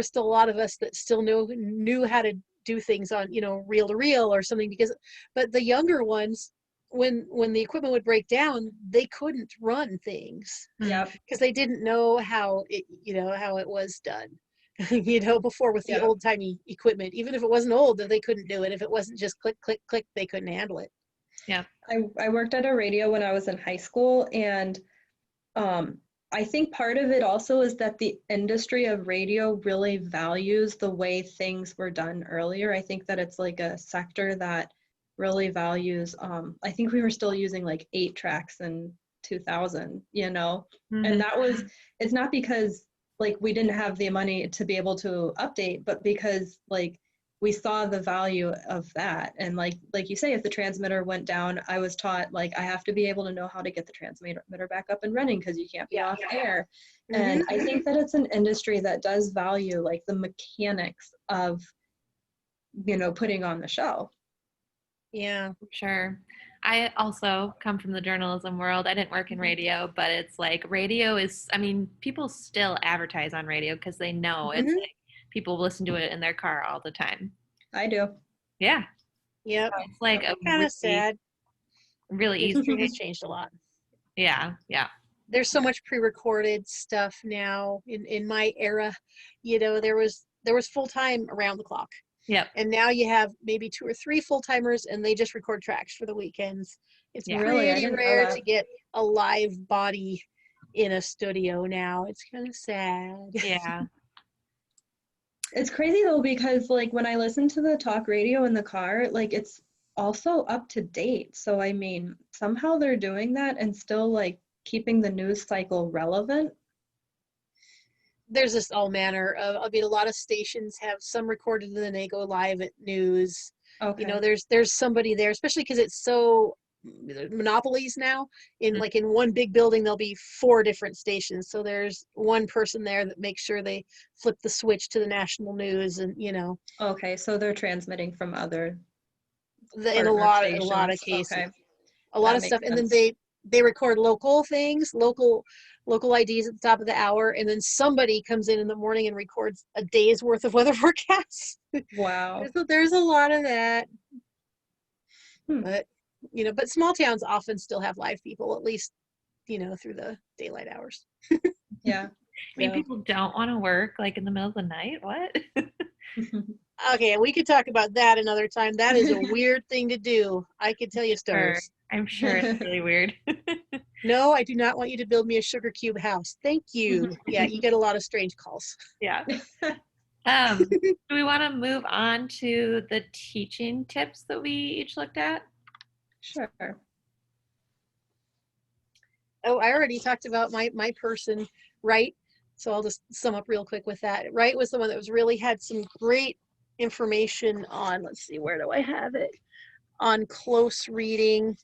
still a lot of us that still knew how to do things on, you know, reel to reel or something because, but the younger ones, when the equipment would break down, they couldn't run things
Yep.
because they didn't know how it, you know, how it was done. You know, before with the
Yep.
old timey equipment, even if it wasn't old, they couldn't do it. If it wasn't just click, click, click, they couldn't handle it.
Yeah.
I worked at a radio when I was in high school and um, I think part of it also is that the industry of radio really values the way things were done earlier. I think that it's like a sector that really values, I think we were still using like 8 tracks in 2000, you know, and that was, it's not because like we didn't have the money to be able to update, but because like we saw the value of that. And like you say, if the transmitter went down, I was taught like I have to be able to know how to get the transmitter back up and running because you can't be off air. And I think that it's an industry that does value like the mechanics of, you know, putting on the show.
Yeah.
Sure. I also come from the journalism world. I didn't work in radio, but it's like radio is, I mean, people still advertise on radio because they know it's like people listen to it in their car all the time.
I do.
Yeah.
Yep.
So it's like a
Kind
really,
of sad.
really
The
easy.
industry has changed a lot.
Yeah. Yeah.
There's so much pre-recorded stuff now. In my era, you know, there was full time around the clock.
Yep.
And now you have maybe 2 or 3 full timers, and they just record tracks for the weekends. It's
Yeah.
Really? I
pretty
didn't know
rare
that.
to get a live body in a studio now. It's kind of sad.
Yeah.
It's crazy though, because like when I listen to the talk radio in the car, like it's also up to date. So I mean, somehow they're doing that and still like keeping the news cycle relevant.
There's just all manner of, I mean, a lot of stations have some recorded and then they go live at news.
Okay.
You know, there's somebody there, especially because it's so monopolies now. In like in one big building, there'll be 4 different stations. So there's one person there that makes sure they flip the switch to the national news, and you know,
Okay, so they're transmitting from other
in a
partner
lot of
stations.
cases,
Okay,
a lot
that
of stuff,
makes
and then
sense.
they record local things, local IDs at the top of the hour, and then somebody comes in the morning and records a day's worth of weather forecasts.
Wow.
There's a lot of that.
Hmm.
But you know, but small towns often still have live people, at least, you know, through the daylight hours.
Yeah.
I mean,
So,
people don't want to work like in the middle of the night. What?
okay, we could talk about that another time. That is a weird thing to do. I could tell you
Sure.
stories.
I'm sure it's really weird.
No, I do not want you to build me a sugar cube house. Thank you. Yeah, you get a lot of strange calls.
Yeah. Do we want to move on to the teaching tips that we each looked at?
Sure.
Oh, I already talked about my person, Wright. So I'll just sum up real quick with that. Wright was the one that was really had some great information on, let's see, where do I have it? On close reading.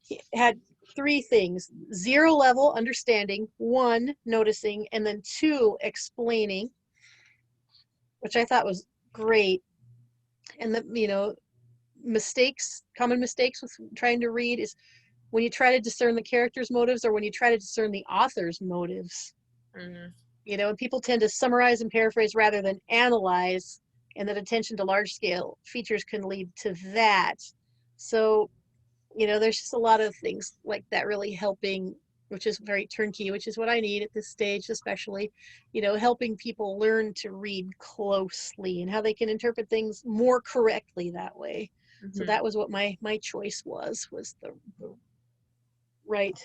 He had 3 things: 0 level understanding, 1 noticing, and then 2 explaining, which I thought was great. And the common mistakes with trying to read is when you try to discern the character's motives or when you try to discern the author's motives.
Mhm.
And people tend to summarize and paraphrase rather than analyze, and that attention to large scale features can lead to that. So, there's just a lot of things like that really helping, which is very turnkey, which is what I need at this stage, especially, helping people learn to read closely and how they can interpret things more correctly that way. So
Mhm.
that was what my choice was the right.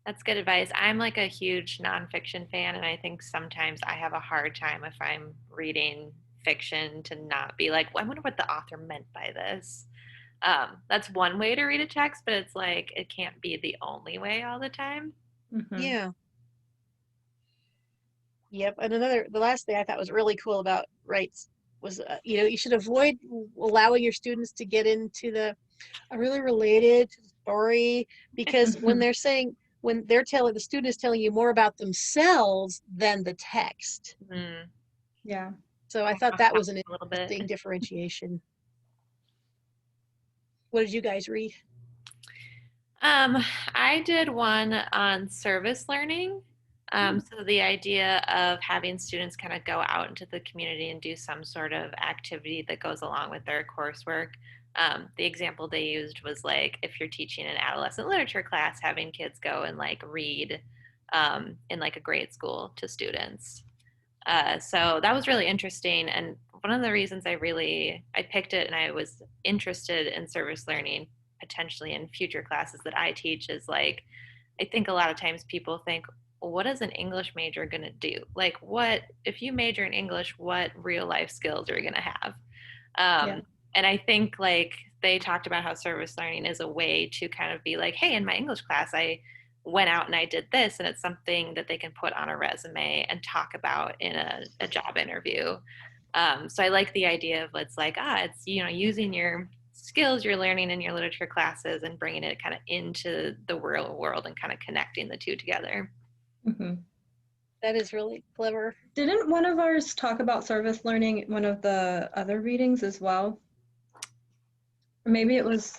That's good advice. I'm like a huge nonfiction fan, and I think sometimes I have a hard time if I'm reading fiction to not be like, well, I wonder what the author meant by this. That's one way to read a text, but it's like it can't be the only way all the time.
Mhm.
Yeah. Yep. And the last thing I thought was really cool about rights was, you should avoid allowing your students to get into I really related to the story, because when the student is telling you more about themselves than the text.
Mm.
Yeah.
So I
Come
thought
off
that
topic
was an
a little bit.
interesting differentiation. What did you guys read?
Um, I did one on service learning. So the idea of having students kind of go out into the community and do some sort of activity that goes along with their coursework. The example they used was like if you're teaching an adolescent literature class, having kids go and like read in like a grade school to students. So that was really interesting. And one of the reasons I picked it and I was interested in service learning potentially in future classes that I teach is like, I think a lot of times people think, well, what is an English major going to do? Like, what, if you major in English, what real life skills are you going to have?
Yeah.
And I think like they talked about how service learning is a way to kind of be like, hey, in my English class, I went out and I did this, and it's something that they can put on a resume and talk about in a job interview. So I like the idea of it's like, it's, using your skills you're learning in your literature classes and bringing it kind of into the real world and kind of connecting the two together.
Mhm.
That is really clever.
Didn't one of ours talk about service learning in one of the other readings as well? Or maybe it was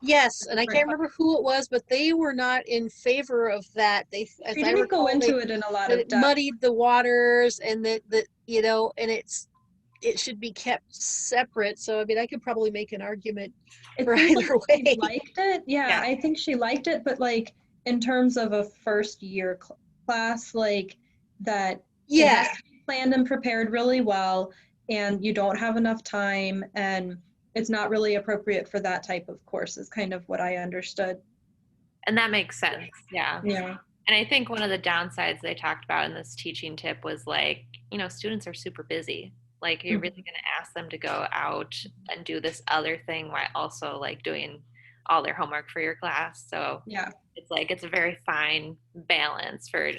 Yes,
a
and I
different
can't
class.
remember who it was, but they were not in favor of that. As
We
I
didn't go
recall,
into it in a lot
that
of
it
depth.
muddied the waters, and and it should be kept separate. So I mean, I could probably make an argument
It
for
seems like
either
she
way.
liked it. Yeah,
Yeah.
I think she liked it, but like in terms of a first year class, like that it has
Yeah,
to be planned and prepared really well, and you don't have enough time, and it's not really appropriate for that type of course, is kind of what I understood.
And that makes sense. Yeah.
Yeah.
And I think one of the downsides they talked about in this teaching tip was like, students are super busy. Like, you're really
Mhm.
going to ask them to go out and do this other thing while also like doing all their homework for your class. So
Yeah.
it's like it's a very fine balance for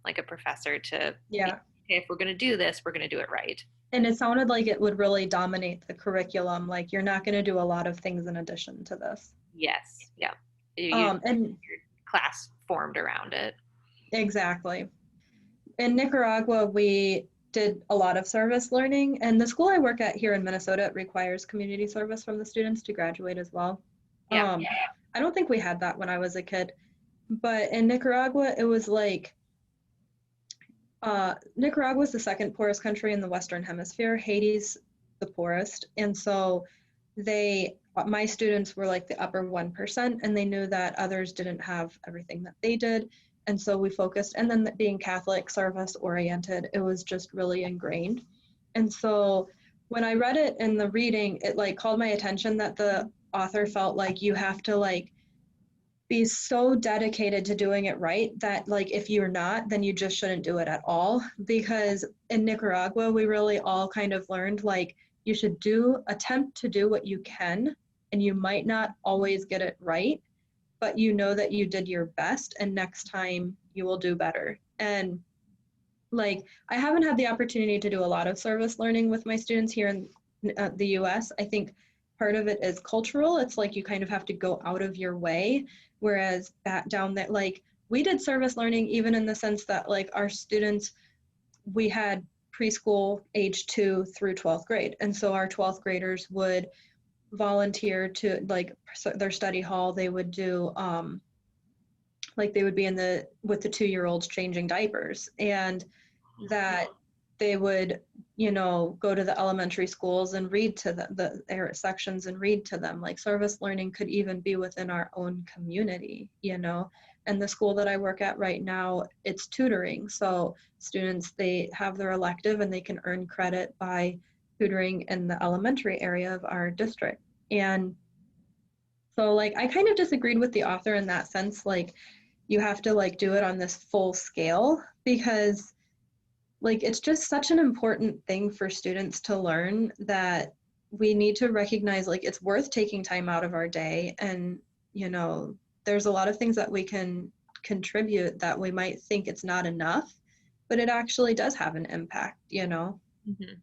like a professor to be,
Yeah.
okay, if we're going to do this, we're going to do it right.
And it sounded like it would really dominate the curriculum. Like you're not going to do a lot of things in addition to this.
Yes. Yeah. You
And
your class formed around it.
exactly. In Nicaragua, we did a lot of service learning, and the school I work at here in Minnesota requires community service from the students to graduate as well.
Yeah.
I don't think we had that when I was a kid, but in Nicaragua, it was like Nicaragua is the second poorest country in the Western Hemisphere. Haiti's the poorest, and so my students were like the upper 1%, and they knew that others didn't have everything that they did, and so we focused. And then being Catholic, service oriented, it was just really ingrained. And so when I read it in the reading, it like called my attention that the author felt like you have to like be so dedicated to doing it right that like if you're not, then you just shouldn't do it at all. Because in Nicaragua, we really all kind of learned like you should attempt to do what you can, and you might not always get it right, but you know that you did your best and next time you will do better. And like I haven't had the opportunity to do a lot of service learning with my students here in the US. I think part of it is cultural. It's like you kind of have to go out of your way, whereas back down there, like we did service learning even in the sense that like our students, we had preschool age 2 through 12th grade, and so our 12th graders would volunteer to like their study hall. They would do like they would be in the with the 2-year-olds changing diapers, and that they would, go to the elementary schools and read to the sections and read to them. Like service learning could even be within our own community. And the school that I work at right now, it's tutoring. So students, they have their elective and they can earn credit by tutoring in the elementary area of our district. And so like I kind of disagreed with the author in that sense. Like you have to like do it on this full scale, because like it's just such an important thing for students to learn that we need to recognize like it's worth taking time out of our day. And there's a lot of things that we can contribute that we might think it's not enough, but it actually does have an impact.
Mhm.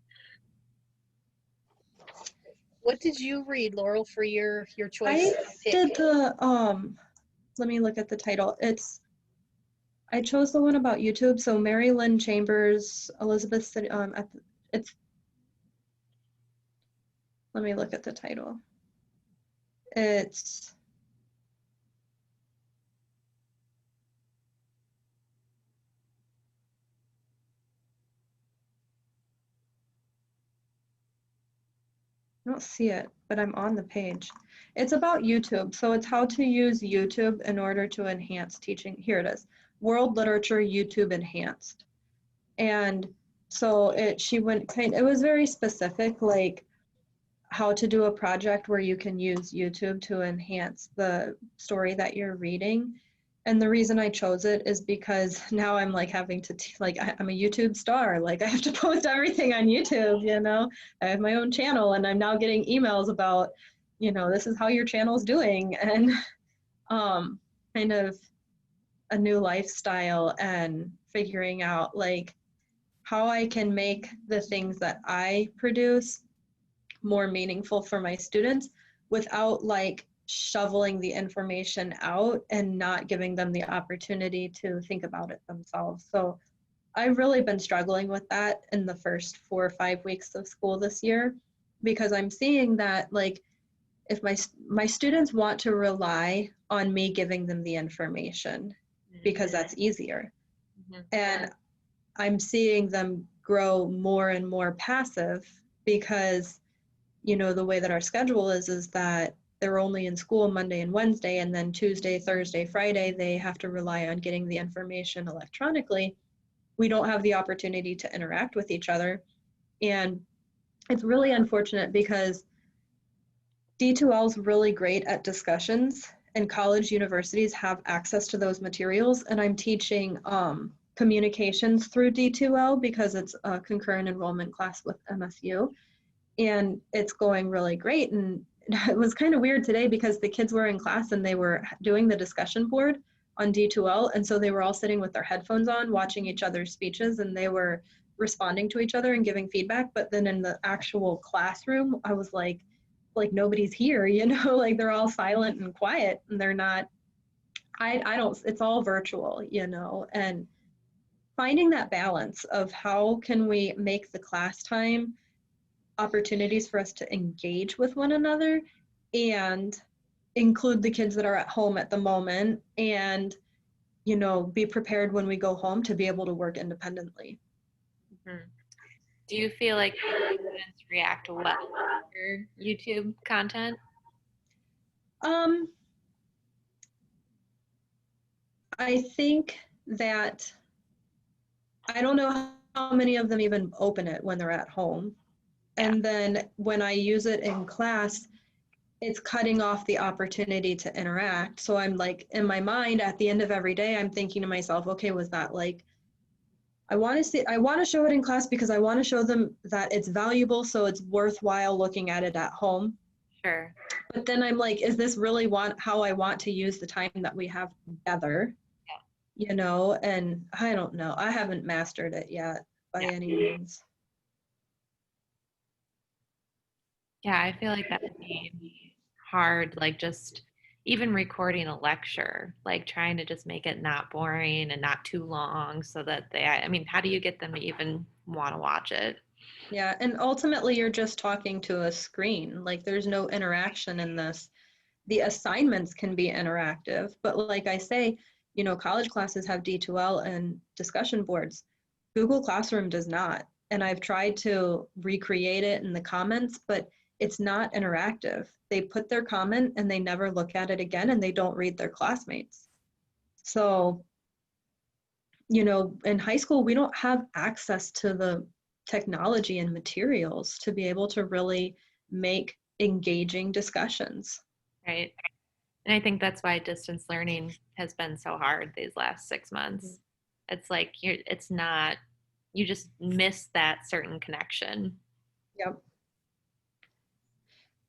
What did you read, Laurel, for your choice
I
pick?
did let me look at the title. I chose the one about YouTube. So Mary Lynn Chambers, Elizabeth City, it's, let me look at the title. It's, I don't see it, but I'm on the page. It's about YouTube. So it's how to use YouTube in order to enhance teaching. Here it is. World Literature YouTube Enhanced. And so it was very specific, like how to do a project where you can use YouTube to enhance the story that you're reading. And the reason I chose it is because now I'm like having to I'm a YouTube star. Like I have to post everything on YouTube. I have my own channel, and I'm now getting emails about, this is how your channel's doing, and kind of a new lifestyle, and figuring out like how I can make the things that I produce more meaningful for my students without like shoveling the information out and not giving them the opportunity to think about it themselves. So I've really been struggling with that in the first 4 or 5 weeks of school this year, because I'm seeing that like if my students want to rely on me giving them the information because that's easier.
Mhm.
And I'm seeing them grow more and more passive because the way that our schedule is that they're only in school Monday and Wednesday, and then Tuesday, Thursday, Friday, they have to rely on getting the information electronically. We don't have the opportunity to interact with each other. And it's really unfortunate because D2L is really great at discussions, and college universities have access to those materials. And I'm teaching communications through D2L because it's a concurrent enrollment class with MSU. And it's going really great. And it was kind of weird today because the kids were in class and they were doing the discussion board on D2L. And so they were all sitting with their headphones on, watching each other's speeches, and they were responding to each other and giving feedback. But then in the actual classroom, I was like nobody's here, like they're all silent and quiet, and they're not, I don't, it's all virtual, and finding that balance of how can we make the class time opportunities for us to engage with one another and include the kids that are at home at the moment, and be prepared when we go home to be able to work independently.
Mhm. Do you feel like students react well to your YouTube content?
um I think that I don't know how many of them even open it when they're at home.
Yeah.
And then when I use it in class, it's cutting off the opportunity to interact. So I'm like, in my mind, at the end of every day, I'm thinking to myself, okay, was that like, I want to show it in class because I want to show them that it's valuable, so it's worthwhile looking at it at home.
Sure.
But then I'm like, is this really how I want to use the time that we have together? You know, and I don't know. I haven't mastered it yet by
Yeah.
any means.
Yeah, I feel like that would be hard, like just even recording a lecture, like trying to just make it not boring and not too long so that I mean, how do you get them to even want to watch it?
Yeah, and ultimately you're just talking to a screen. Like there's no interaction in this. The assignments can be interactive, but like I say, you know, college classes have D2L and discussion boards. Google Classroom does not. And I've tried to recreate it in the comments, but it's not interactive. They put their comment and they never look at it again and they don't read their classmates. So, you know, in high school, we don't have access to the technology and materials to be able to really make engaging discussions.
Right. And I think that's why distance learning has been so hard these last 6 months. It's like it's not, you just miss that certain connection.
Yep.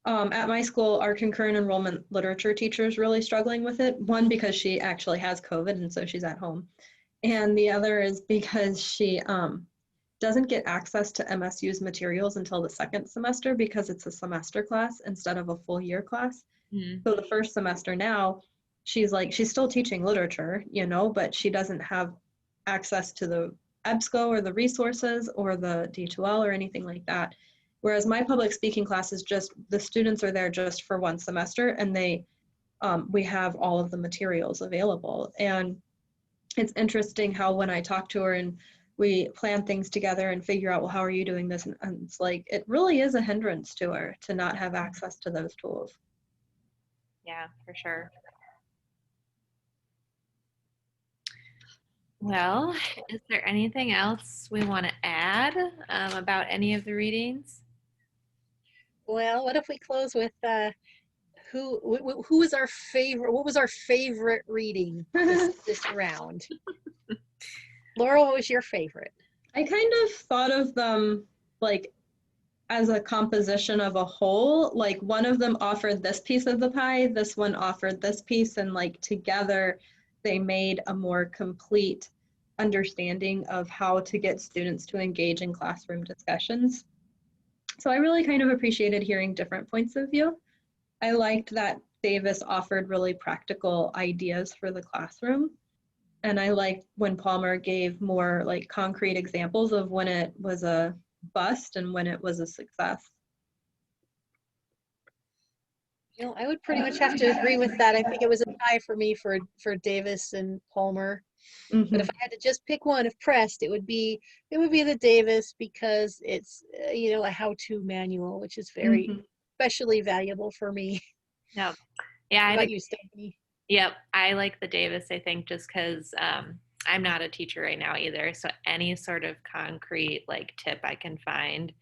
At my school, our concurrent enrollment literature teacher is really struggling with it. One, because she actually has COVID and so she's at home. And the other is because she doesn't get access to MSU's materials until the second semester because it's a semester class instead of a full year class.
Mm.
So the first semester now, she's still teaching literature, you know, but she doesn't have access to the EBSCO or the resources or the D2L or anything like that. Whereas my public speaking class is just, the students are there just for one semester and we have all of the materials available. And it's interesting how when I talk to her and we plan things together and figure out, well, how are you doing this? And it's like, it really is a hindrance to her to not have access to those tools.
Yeah, for sure. Well, is there anything else we want to add about any of the readings?
Well, what if we close with who was our favorite? What was our favorite reading this round? Laurel, what was your favorite?
I kind of thought of them like as a composition of a whole. Like one of them offered this piece of the pie, this one offered this piece, and like together they made a more complete understanding of how to get students to engage in classroom discussions. So I really kind of appreciated hearing different points of view. I liked that Davis offered really practical ideas for the classroom. And I liked when Palmer gave more like concrete examples of when it was a bust and when it was a success.
You know, I would pretty much have to agree with that. I think it was a tie for me for Davis and Palmer. But if I had to just pick one, if pressed, it would be the Davis because it's a how-to manual, which is very especially valuable for me.
No. Yeah,
How about you, Stephanie?
Yep, I like the Davis, I think, just because I'm not a teacher right now either. So any sort of concrete like tip I can find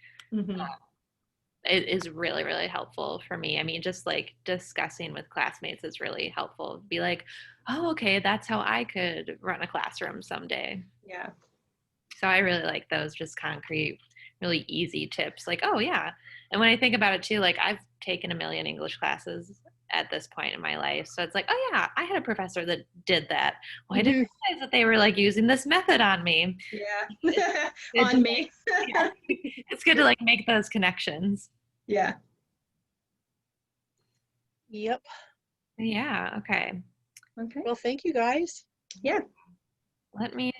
it is really, really helpful for me. I mean, just like discussing with classmates is really helpful. Be like, oh, okay, that's how I could run a classroom someday.
Yeah.
So I really like those just concrete, really easy tips. Like, oh yeah. And when I think about it too, like I've taken a million English classes at this point in my life. So it's like, oh yeah, I had a professor that did that. Well, I didn't realize that they were like using this method on me.
Yeah. On me.
Yeah. It's good to like make those connections.
Yeah.
Yep.
Yeah, okay.
Okay.
Well, thank you guys.
Yeah.
Let me